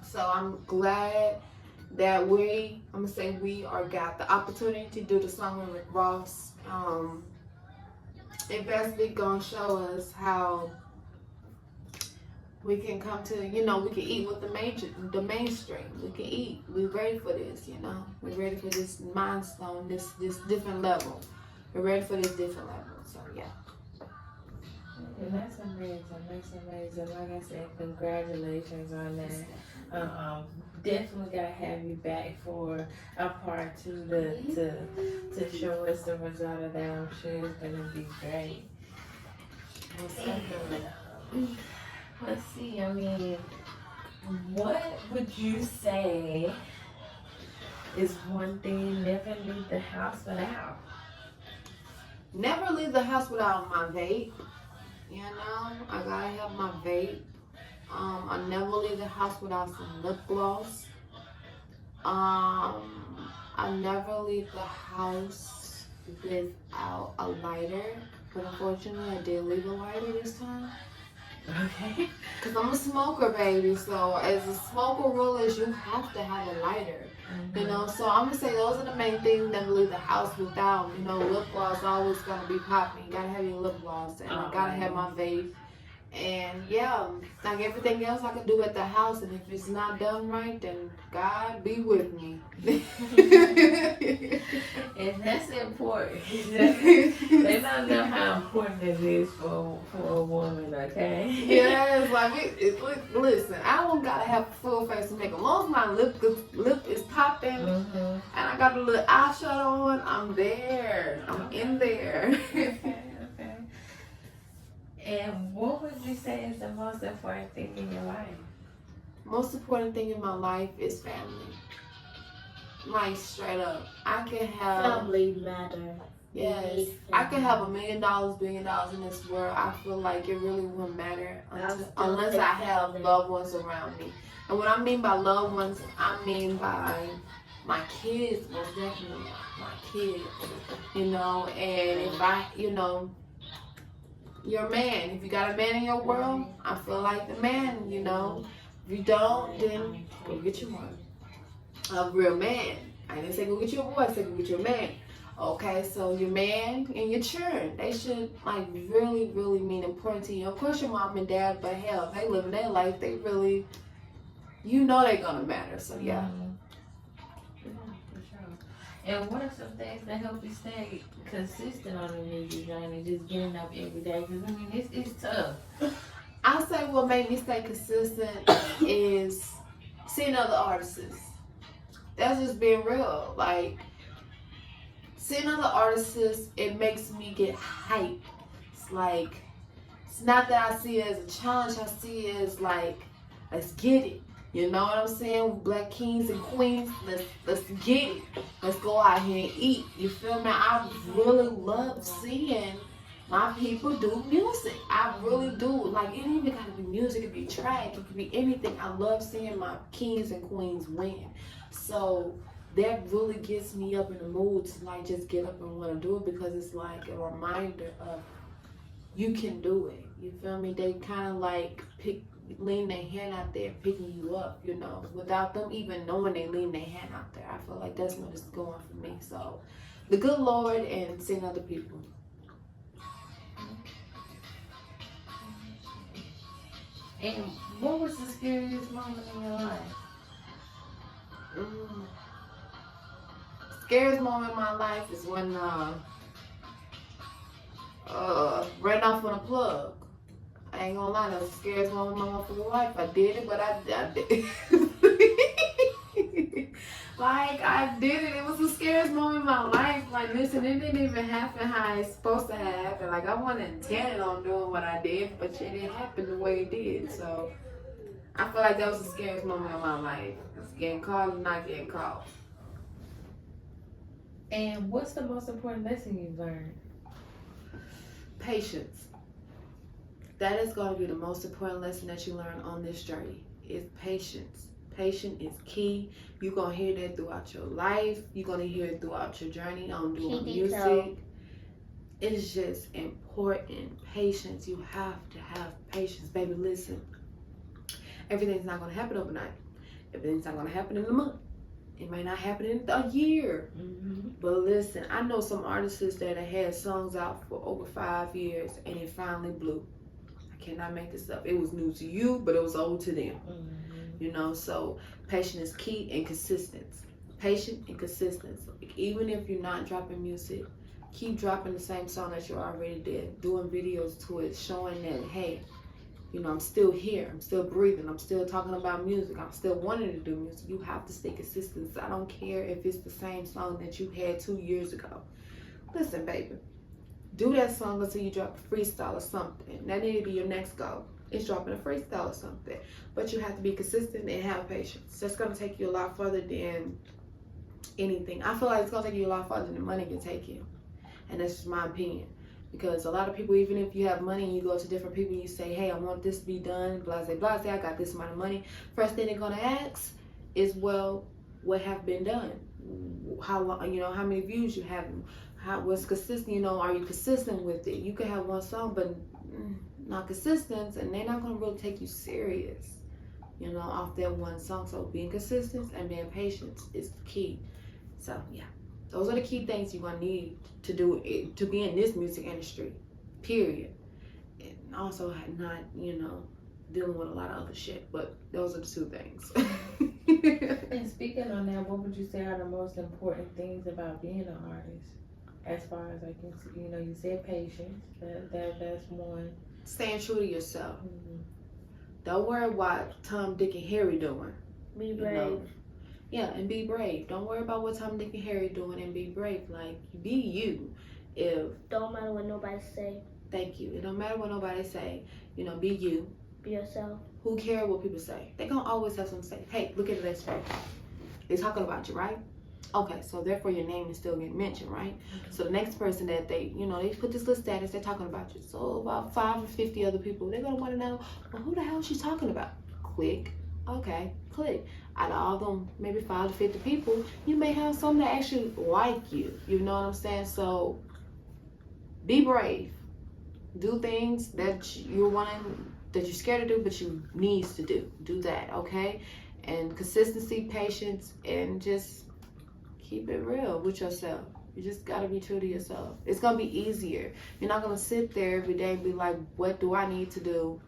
So I'm glad that we got the opportunity to do the song with Rick Ross. It basically gonna show us how we can come to, we can eat with the mainstream. We can eat. We're ready for this, We're ready for this milestone, this different level. We're ready for this different level. So yeah. And that's amazing. That's amazing. Like I said, congratulations on that. Definitely gotta have you back for a part 2 to show us the result of that. I'm sure it's gonna be great. Let's see. I mean, what would you say is one thing you never leave the house without? Never leave the house without my vape. I gotta have my vape. I never leave the house without some lip gloss. I never leave the house without a lighter. But unfortunately, I did leave a lighter this time. Okay. Because I'm a smoker, baby. So as a smoker rule is you have to have a lighter. So I'm going to say those are the main things. Never leave the house without, lip gloss always going to be popping. You got to have your lip gloss. And I got to have my vape. And yeah, like everything else I can do at the house. And if it's not done right, then God be with me. And that's important. They don't know how important it is for a woman, okay? Yes, like listen, I don't gotta have a full face of makeup. As long as my lip is popping and I got a little eyeshadow on, I'm there. I'm in there. Okay. And what would you say is the most important thing in your life? Most important thing in my life is family. Like, straight up. I can have... Family matter. Yes. I can have $1 million, $1 billion in this world. I feel like it really wouldn't matter unless I have loved ones around me. And what I mean by loved ones, I mean by my kids, most definitely. My kids. And if I, you're a man. If you got a man in your world, I feel like the man, If you don't, then go get you one. A real man. I didn't say go get you a boy, I said go get you a man. Okay, so your man and your children, they should really, really mean important to you. Of course your mom and dad, but hell, they living their life, they really, they're gonna matter. So yeah. And what are some things that help you stay consistent on the music journey, just getting up every day? Because, it's tough. I say what made me stay consistent is seeing other artists. That's just being real. Like, seeing other artists, it makes me get hyped. It's like, it's not that I see it as a challenge, I see it as like, let's get it. You know what I'm saying? Black kings and queens, let's get it. Let's go out here and eat. You feel me? I really love seeing my people do music. I really do. Like, it ain't even gotta be music, it could be track, it could be anything. I love seeing my kings and queens win. So that really gets me up in the mood to just get up and want to do it, because it's like a reminder of you can do it. You feel me? They kind of lean their hand out there picking you up, without them even knowing they lean their hand out there. I feel like that's what it's going for me. So the good Lord and seeing other people. And what was the scariest moment in your life? Scariest moment in my life is when ran off on a plug. I ain't gonna lie, that was the scariest moment in my motherfucking life. I did it, but I did. I did it. It was the scariest moment in my life. Listen, it didn't even happen how it's supposed to happen. I wasn't intending on doing what I did, but it didn't happen the way it did. So I feel like that was the scariest moment of my life. It's getting caught and not getting caught. And what's the most important lesson you've learned? Patience. That is going to be the most important lesson that you learn on this journey, is patience. Patience is key. You're going to hear that throughout your life. You're going to hear it throughout your journey on doing music. it's just important. Patience. You have to have patience, baby. Listen, everything's not gonna happen overnight. Everything's not gonna happen in a month. It may not happen in a year. But listen, I know some artists that have had songs out for over 5 years and it finally blew. I cannot make this up. It was new to you, but it was old to them. You know, so patience is key, and consistency. Patient and consistency. Like, even if you're not dropping music, keep dropping the same song that you already did, doing videos to it, showing that, hey, you know, I'm still here, I'm still breathing, I'm still talking about music, I'm still wanting to do music. You have to stay consistent. I don't care if it's the same song that you had 2 years ago. Listen, baby, do that song until you drop a freestyle or something. That need to be your next goal. It's dropping a freestyle or something. But you have to be consistent and have patience. That's going to take you a lot further than anything. I feel like it's going to take you a lot further than money can take you. And that's just my opinion. Because a lot of people, even if you have money and you go to different people and you say, hey, I want this to be done, blase, blase, I got this amount of money. First thing they're going to ask is, well, what have been done? How long, you know, how many views you have? What's consistent, you know, are you consistent with it? You could have one song, but not consistent, and they're not going to really take you serious, you know, off that one song. So being consistent and being patient is the key. So, yeah. Those are the key things you're going to need to do it, to be in this music industry, period. And also not, you know, dealing with a lot of other shit. But those are the 2 things. And speaking on that, what would you say are the most important things about being an artist? As far as I can see, you know, you said patience. That's one. Staying true to yourself. Don't worry what Tom, Dick, and Harry doing. Be brave. You know? Yeah, and be brave. Don't worry about what Tom, Dick, and Harry doing, and be brave. Like, be you. Don't matter what nobody say. Thank you. It don't matter what nobody say. You know, be you. Be yourself. Who cares what people say? They gonna always have something to say. Hey, look at this face. They're talking about you, right? Okay, so therefore your name is still getting mentioned, right? So the next person that they, you know, they put this little status, they're talking about you. So about 5 or 50 other people, they're gonna want to know, well, who the hell is she talking about? Click. Okay, click. Out of all them, maybe 5 to 50 people, you may have some that actually like you. You know what I'm saying? So be brave. Do things that you're wanting, that you're scared to do, but you needs to do. Do that, okay? And consistency, patience, and just keep it real with yourself. You just gotta be true to yourself. It's gonna be easier. You're not gonna sit there every day and be like, what do I need to do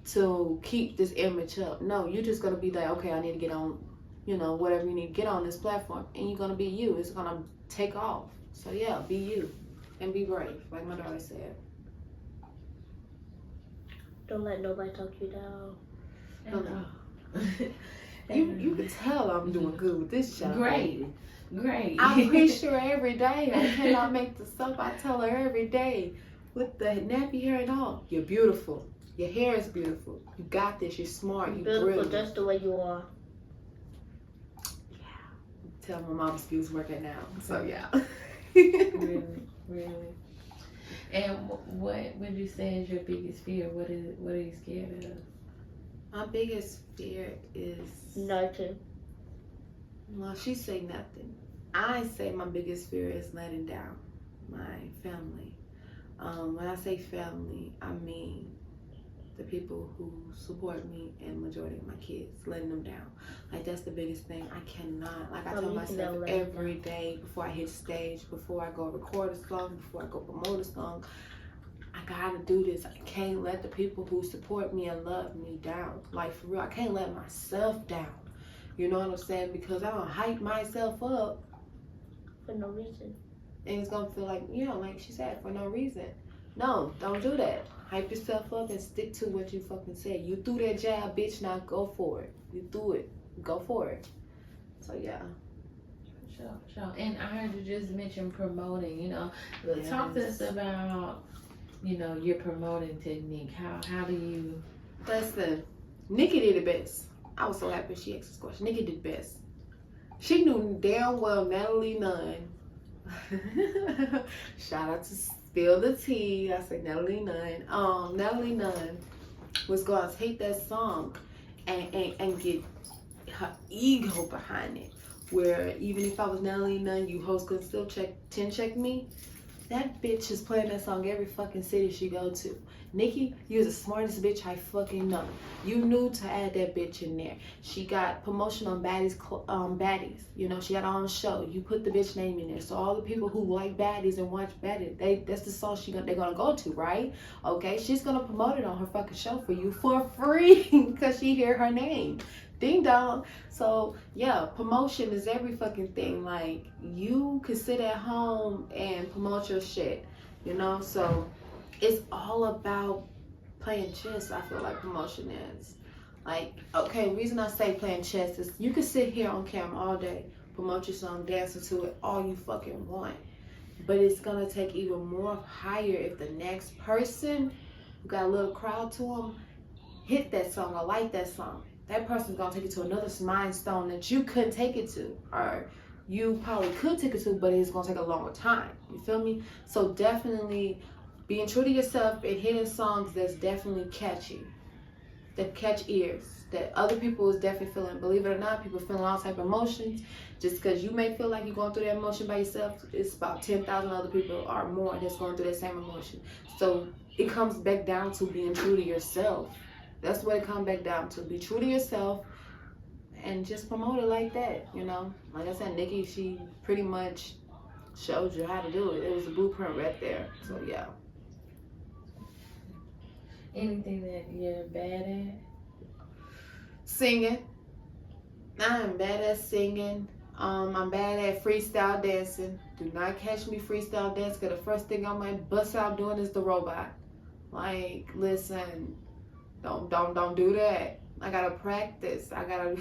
to keep this image up? No, you're just gonna be like, okay, I need to get on, you know, whatever you need to get on this platform, and you're gonna be you. It's gonna take off. So yeah, be you and be brave, like my daughter said. Don't let nobody talk you down. You can tell I'm doing good with this show. Great. I'm pretty sure every day. I cannot make this up. I tell her every day, with the nappy hair and all, you're beautiful. Your hair is beautiful. You got this. You're smart. You're Beautiful brilliant. just the way you are. Yeah. Tell my mom's skills working now. So yeah. Really. And what would you say is your biggest fear? What are you scared of? My biggest fear is Nothing. Well, she say nothing. I say my biggest fear is letting down my family. When I say family, I mean the people who support me and majority of my kids, letting them down. Like, that's the biggest thing. I cannot, like I tell myself every day before I hit stage, before I go record a song, before I go promote a song, I gotta do this. I can't let the people who support me and love me down. Like, for real, I can't let myself down. You know what I'm saying? Because I don't hype myself up For no reason. and it's gonna feel like, you know, like she said, for no reason. No, don't do that. Hype yourself up and stick to what you fucking said. You threw that jab, bitch, now go for it. You threw it. Go for it. So yeah. Sure. And I heard you just mention promoting, you know. Talk to us about, you know, your promoting technique. How do you... Listen, Nicki did the best. I was so happy she asked this question. Nicki did the best. She knew damn well Natalie Nunn. Shout out to Spill the Tea. I said Natalie Nunn. Natalie Nunn was going to take that song and get her ego behind it. Where even if I was Natalie Nunn, you hoes could still check me. That bitch is playing that song every fucking city she go to. Nicki, you're the smartest bitch I fucking know. You knew to add that bitch in there. She got promotion on Baddies. You know, she got her own show. You put the bitch name in there. So all the people who like Baddies and watch Baddies, that's the song they're gonna go to, right? Okay, she's gonna promote it on her fucking show for you for free because she hear her name. Ding dong. So yeah, promotion is every fucking thing. Like, you can sit at home and promote your shit, you know. So it's all about playing chess. I feel like promotion is like, okay, reason I say playing chess is you can sit here on camera all day, promote your song, dancing to it all you fucking want, but it's gonna take even more higher if the next person who got a little crowd to them hit that song or like that song. That person's gonna take it to another milestone that you couldn't take it to, or you probably could take it to, but it's gonna take a longer time. You feel me? So definitely being true to yourself and hitting songs that's definitely catchy, that catch ears, that other people is definitely feeling. Believe it or not, people feeling all type of emotions. Just because you may feel like you're going through that emotion by yourself, it's about 10,000 other people or more that's going through that same emotion. So it comes back down to being true to yourself. That's what it comes back down to. Be true to yourself and just promote it like that, you know. Like I said, Nicki, she pretty much showed you how to do it. It was a blueprint right there. So yeah. Anything that you're bad at? Singing. I'm bad at singing. I'm bad at freestyle dancing. Do not catch me freestyle dancing, because the first thing I might bust out doing is the robot. Like, listen, don't do that. I gotta practice. I gotta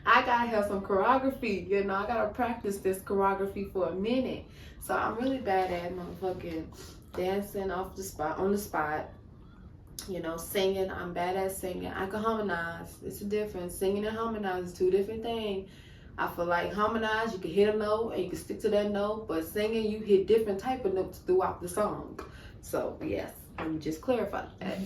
have some choreography, you know. I gotta practice this choreography for a minute. So I'm really bad at motherfucking dancing on the spot. You know, singing, I'm bad at singing. I can harmonize. It's a difference. Singing and harmonize is two different things. I feel like harmonize, you can hit a note and you can stick to that note, but singing, you hit different type of notes throughout the song. So yes, let me just clarify that.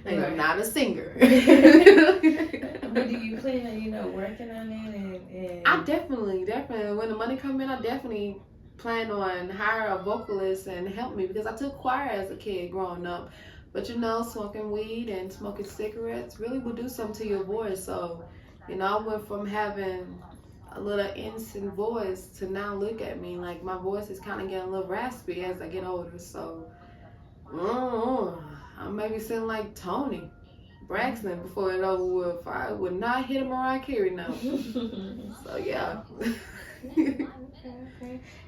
And I'm not a singer. But do you plan on, working on it? And I definitely, when the money come in, I definitely plan on hire a vocalist and help me, because I took choir as a kid growing up. But smoking weed and smoking cigarettes really will do something to your voice. So, I went from having a little innocent voice to now look at me like my voice is kind of getting a little raspy as I get older. So, I may be sounding like Tony Braxton before it over with. I would not hit a Mariah Carey now. So yeah. Okay.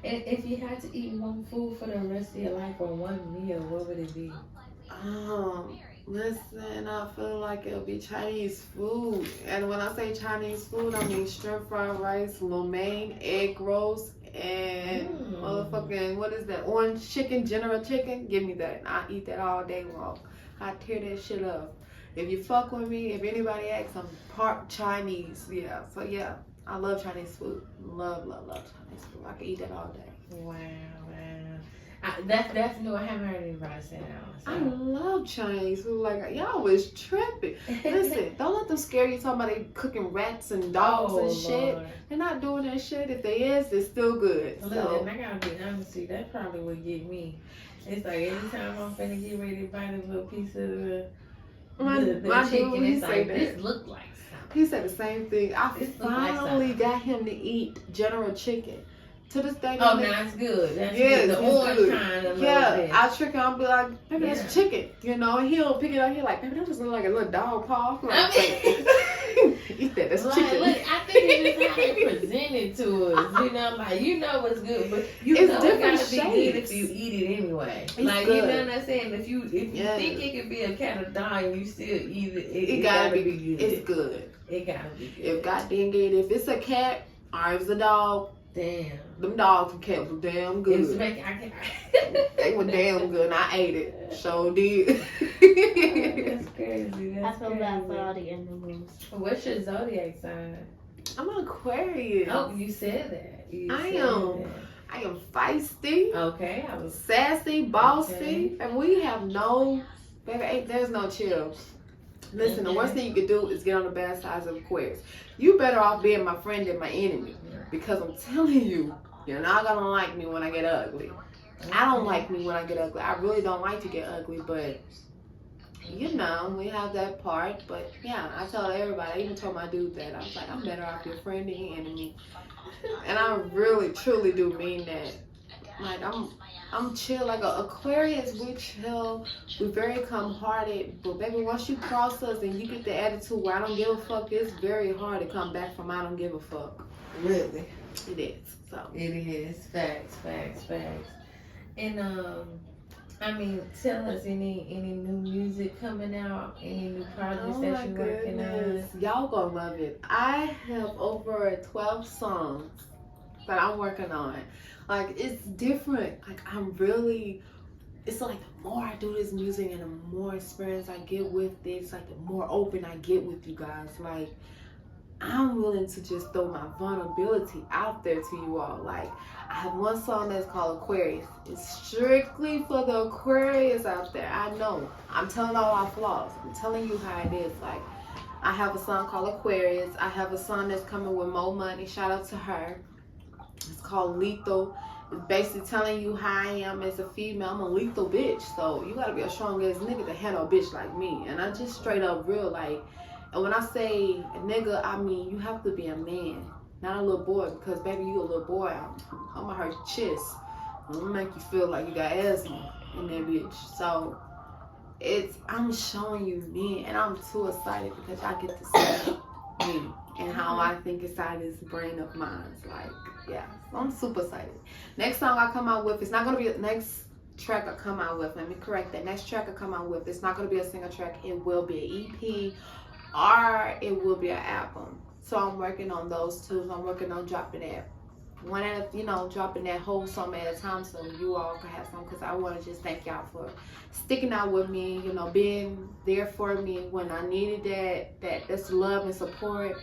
And if you had to eat one food for the rest of your life, or one meal, what would it be? Listen, I feel like it'll be Chinese food. And when I say Chinese food, I mean shrimp fried rice, lo mein, egg rolls, and motherfucking, what is that? Orange chicken, General chicken. Give me that. I eat that all day long. I tear that shit up. If you fuck with me, if anybody asks, I'm part Chinese. Yeah. So yeah, I love Chinese food. Love Chinese food. I can eat that all day. Wow. That's new. I haven't heard anybody say that. I love Chinese food. Like, y'all was tripping. Listen, don't let them scare you talking about they cooking rats and dogs and shit. Lord. They're not doing that shit. If they is, it's still good. Look, So, I gotta be honest with you, that probably would get me. It's like every time I'm finna get ready to bite a little piece of the my chicken, dude, he it's say like, that. this look like something. He said the same thing. I This look finally like got him to eat General chicken. To this day, Oh, that's good. That's yes, good. The it's orange good. kind of Yeah, I trick him. I'll be like, baby, Yeah. that's chicken. And he'll pick it up. He's like, baby, that just look like a little dog paw. I'm like, he said, that's Like, chicken. look, I think it's just how they present it to us. Like, what's good, but It's different it gotta be good shapes. if you eat it anyway. It's Like, good. you know what I'm saying? If you Yes. think it could be a cat or dog and you still eat it, It gotta be good. It's good. It gotta be good. If goddamn good. If it's a cat or if it's a dog, Damn. them dogs and cats were damn good. They were damn good, and I ate it. Sure did. That's crazy. I feel bad for all the animals. What's your zodiac sign? I'm an Aquarius. Oh, you said that. I am feisty, Okay, I was. sassy, bossy, Okay. and we have there's no chill. Listen, the worst thing you could do is get on the bad side of Aquarius. You better off being my friend than my enemy. Because I'm telling you, You're not gonna like me when I get ugly. I don't like me when I get ugly. I really don't like to get ugly, but you know, we have that part. But yeah, I tell everybody, I even told my dude that. I was like, I'm better off your friend than your enemy. And I really, truly do mean that. Like, I'm chill. Like, a Aquarius, we chill. We very calm-hearted. But baby, once you cross us and you get the attitude where I don't give a fuck, it's very hard to come back from I don't give a fuck. Really? It is. So It is. Facts. And I mean, tell us any new music coming out, any new projects that you're working on. Y'all gonna love it. I have over 12 songs that I'm working on. Like, it's different. Like, it's like the more I do this music and the more experience I get with this, like the more open I get with you guys. Like, I'm willing to just throw my vulnerability out there to you all. Like, I have one song that's called Aquarius. It's strictly for the Aquarius out there. I know. I'm telling all our flaws. I'm telling you how it is. Like, I have a song called Aquarius. I have a song that's coming with Mo Money. Shout out to her. It's called Lethal. It's basically telling you how I am as a female. I'm a lethal bitch. So you gotta be a strong ass nigga to handle a bitch like me. And I just straight up real, like, and when I say nigga, I mean you have to be a man, not a little boy. Because baby, you a little boy. I'm gonna hurt your chest. I'm gonna make you feel like you got asthma in that bitch. So I'm showing you me, and I'm too excited because I get to see me and how I think inside this brain of mine. Like, yeah, so I'm super excited. Next song I come out with, it's not gonna be the next track I come out with. Let me correct that. Next track I come out with, it's not gonna be a single track. It will be an EP. Or it will be an album. So I'm working on those two. I'm working on dropping that one at dropping that whole song at a time so you all can have some. Because I want to just thank y'all for sticking out with me, being there for me when I needed that's love and support.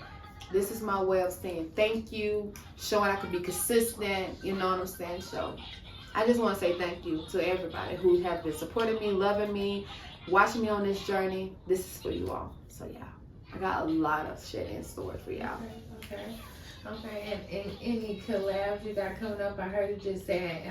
This is my way of saying thank you, showing I can be consistent, you know what I'm saying? So I just want to say thank you to everybody who have been supporting me, loving me, watching me on this journey. This is for you all. So yeah, I got a lot of shit in store for y'all. Okay. And any collabs you got coming up? I heard you just said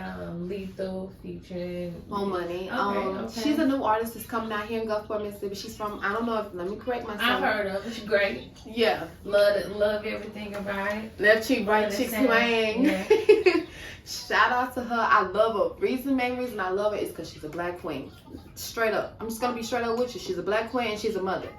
Lethal featuring Mo Money. Okay. She's a new artist that's coming out here in Gulfport, Mississippi. She's from, I don't know if, let me correct myself. I've heard of it. She's great. Yeah. Love everything about it. Left cheek, right cheek, swang. Yeah. Shout out to her. I love her. Main reason I love her is because she's a black queen. Straight up. I'm just going to be straight up with you. She's a black queen and she's a mother.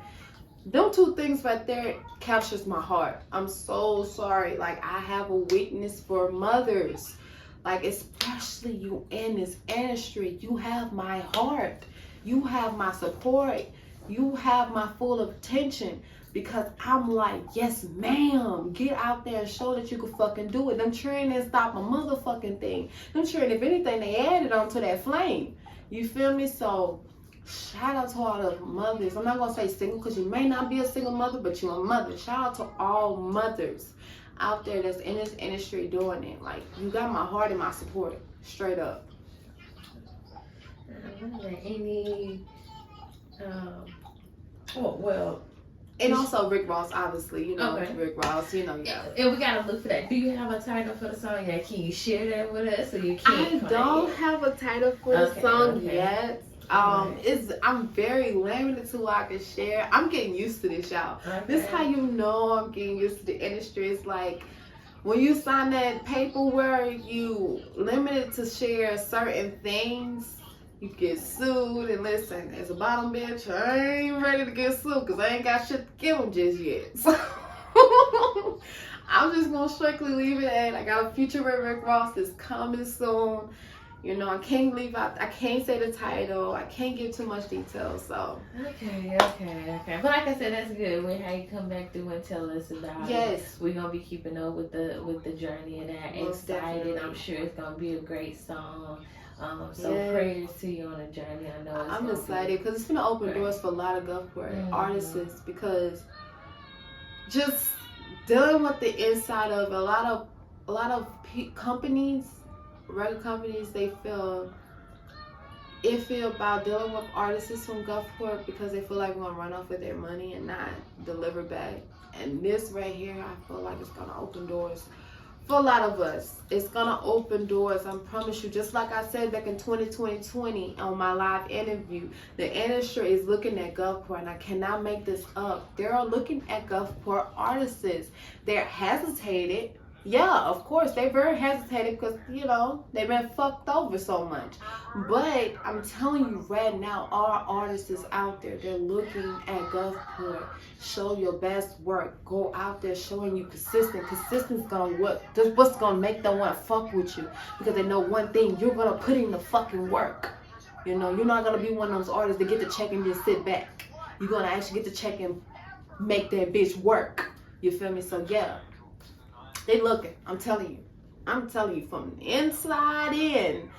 Them two things right there captures my heart. I'm so sorry. Like, I have a weakness for mothers. Like, especially you in this industry. You have my heart. You have my support. You have my full attention. Because I'm like, yes, ma'am. Get out there and show that you can fucking do it. Them cheering didn't stop a motherfucking thing. Them cheering, if anything, they added on to that flame. You feel me? So, shout out to all the mothers. I'm not going to say single because you may not be a single mother, but you're a mother. Shout out to all mothers out there that's in this industry doing it. Like, you got my heart and my support. Straight up. Any, and also Rick Ross, obviously, Okay. Rick Ross, yeah. And we gotta look for that. Do you have a title for the song yet? Can you share that with us, or you can't? I don't have a title for the song yet. I'm very limited to what I can share. I'm getting used to this, y'all. Okay. This is how you know I'm getting used to the industry. It's like when you sign that paper where you limited to share certain things, you get sued. And listen, as a bottom bitch, I ain't ready to get sued because I ain't got shit to give them just yet. So I'm just gonna strictly leave it at I got a future with Rick Ross that's coming soon. I can't leave out. I can't say the title. I can't give too much detail. So Okay. But like I said, that's good. When how you come back through and tell us about it. We're gonna be keeping up with the journey and that. Most Excited. definitely. I'm sure it's gonna be a great song. Prayers to you on the journey. I know I'm excited because it's gonna open doors for a lot of Gulfport artists because just dealing with the inside of a lot of companies. Record companies, they feel iffy about dealing with artists from Gulfport because they feel like we're gonna run off with their money and not deliver back. And this right here, I feel like it's gonna open doors for a lot of us, it's gonna open doors. I promise you. Just like I said back in 2020 on my live interview, the industry is looking at Gulfport, and I cannot make this up. They're looking at Gulfport artists. They're hesitated. Yeah, of course, they're very hesitated because, you know, they've been fucked over so much. But I'm telling you right now, our artists is out there. They're looking at Gulfport. Show your best work. Go out there showing you consistent. Consistent's gonna what? That's what's gonna make them want to fuck with you. Because they know one thing, you're gonna put in the fucking work. You know, you're not gonna be one of those artists that get the check and just sit back. You're gonna actually get the check and make that bitch work. You feel me? So yeah. They looking. I'm telling you from the inside in,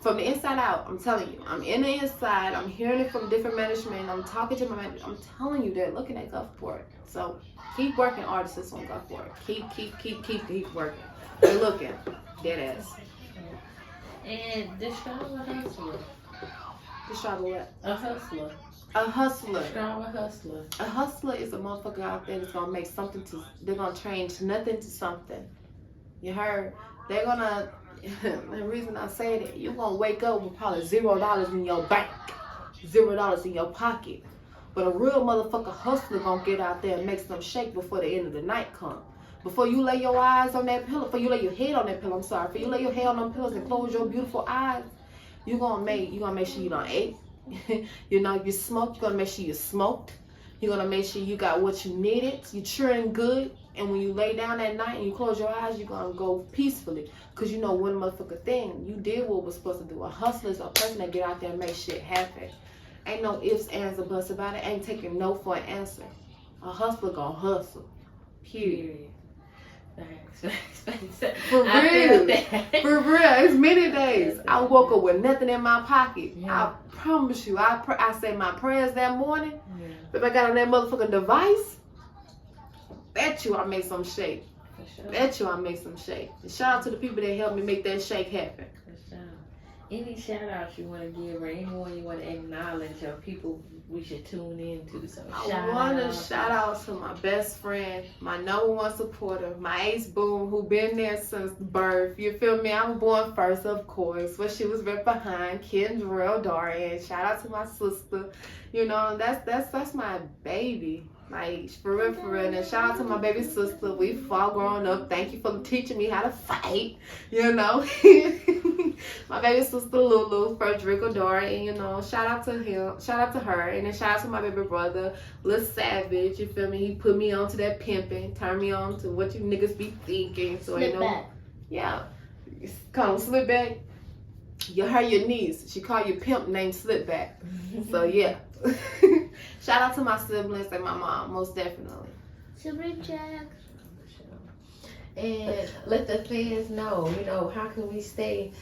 from the inside out. I'm telling you, I'm in the inside. I'm hearing it from different management. I'm talking to my manager. I'm telling you, they're looking at Gulfport. So keep working, artists on Gulfport. Keep working. They're looking. Dead ass. And describe a hustler. Describe what? A hustler. A hustler. Describe a hustler. A hustler is a motherfucker out there that's gonna make something to. They're gonna change nothing to something. You heard? They're gonna. The reason I say that, you're gonna wake up with probably $0 in your bank, $0 in your pocket. But a real motherfucker hustler gonna get out there and make some shake before the end of the night come. Before you lay your eyes on that pillow, before you lay your head on that pillow, before you lay your head on them pillows and close your beautiful eyes, you're gonna make sure you don't ate. You know, you smoke, you're gonna make sure you smoked. You're gonna make sure you got what you needed. You're chewing good. And when you lay down at night and you close your eyes, you're gonna go peacefully. Cause you know one motherfucker thing, you did what was supposed to do. A hustler is a person that get out there and make shit happen. Ain't no ifs, ands, or buts about it. Ain't taking no for an answer. A hustler gonna hustle. Period. For real. For real. It's many days. I woke up with nothing in my pocket. Yeah. I promise you. I say my prayers that morning. Yeah. If I got on that motherfucking device, bet you I made some shake. Sure. Bet you I made some shake. And shout out to the people that helped me make that shake happen. For sure. Any shout outs you want to give or anyone you want to acknowledge or people we should tune in to? So I want to shout out to my best friend, my #1 supporter, my ace boom, who been there since birth. You feel me? I was born first, of course, but she was right behind, Kendra Darian. Shout out to my sister. You know, that's my baby. Like, for real. And shout out to my baby sister. We've all grown up. Thank you for teaching me how to fight. You know. My baby sister Lulu, Frederica Dorian, you know. Shout out to him. Shout out to her. And then shout out to my baby brother, Lil Savage. You feel me? He put me on to that pimping. Turned me on to what you niggas be thinking. So, slip you know. Back. Yeah. Come slip back. You heard your niece. She called you pimp named Slipback. So, yeah. Shout out to my siblings and my mom, most definitely. Sibling check. And let the fans know, you know, how can we stay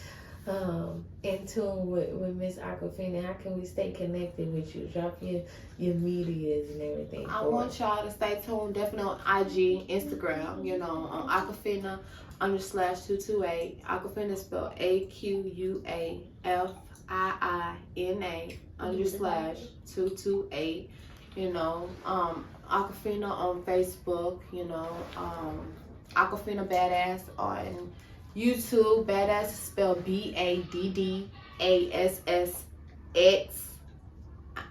in tune with Miss Aquafiina? How can we stay connected with you? Drop your medias and everything. I want y'all to stay tuned, definitely on IG, Instagram, you know, on Aquafiina _228. Aquafiina is spelled AQUAFIINA _228. You know, Aquafiina on Facebook, you know, Aquafiina Badass on YouTube. Badass is spelled BADDASSX.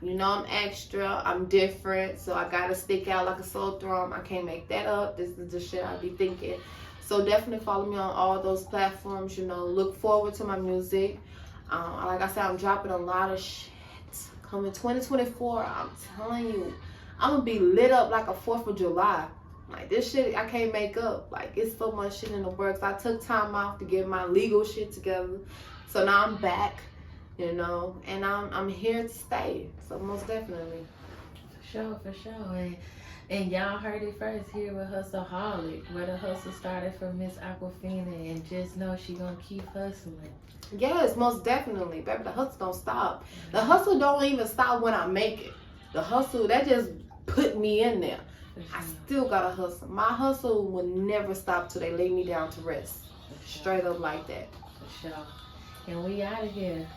You know, I'm extra, I'm different, so I gotta stick out like a sore thumb. I can't make that up. This is the shit I be thinking. So definitely follow me on all those platforms. You know, look forward to my music. Like I said, I'm dropping a lot of shit. Coming 2024, I'm telling you, I'm gonna be lit up like a 4th of July. Like, this shit I can't make up. Like, it's so much shit in the works. I took time off to get my legal shit together. So now I'm back, you know, and I'm here to stay. So most definitely. For sure. And y'all heard it first here with Hustleholic, where the hustle started from Miss Aquafiina, and just know she gonna keep hustling. Yes, most definitely, baby. The hustle don't stop. The hustle don't even stop when I make it. The hustle, that just put me in there. Sure. I still gotta hustle. My hustle will never stop till they lay me down to rest. Straight up like that. For sure. And we out of here.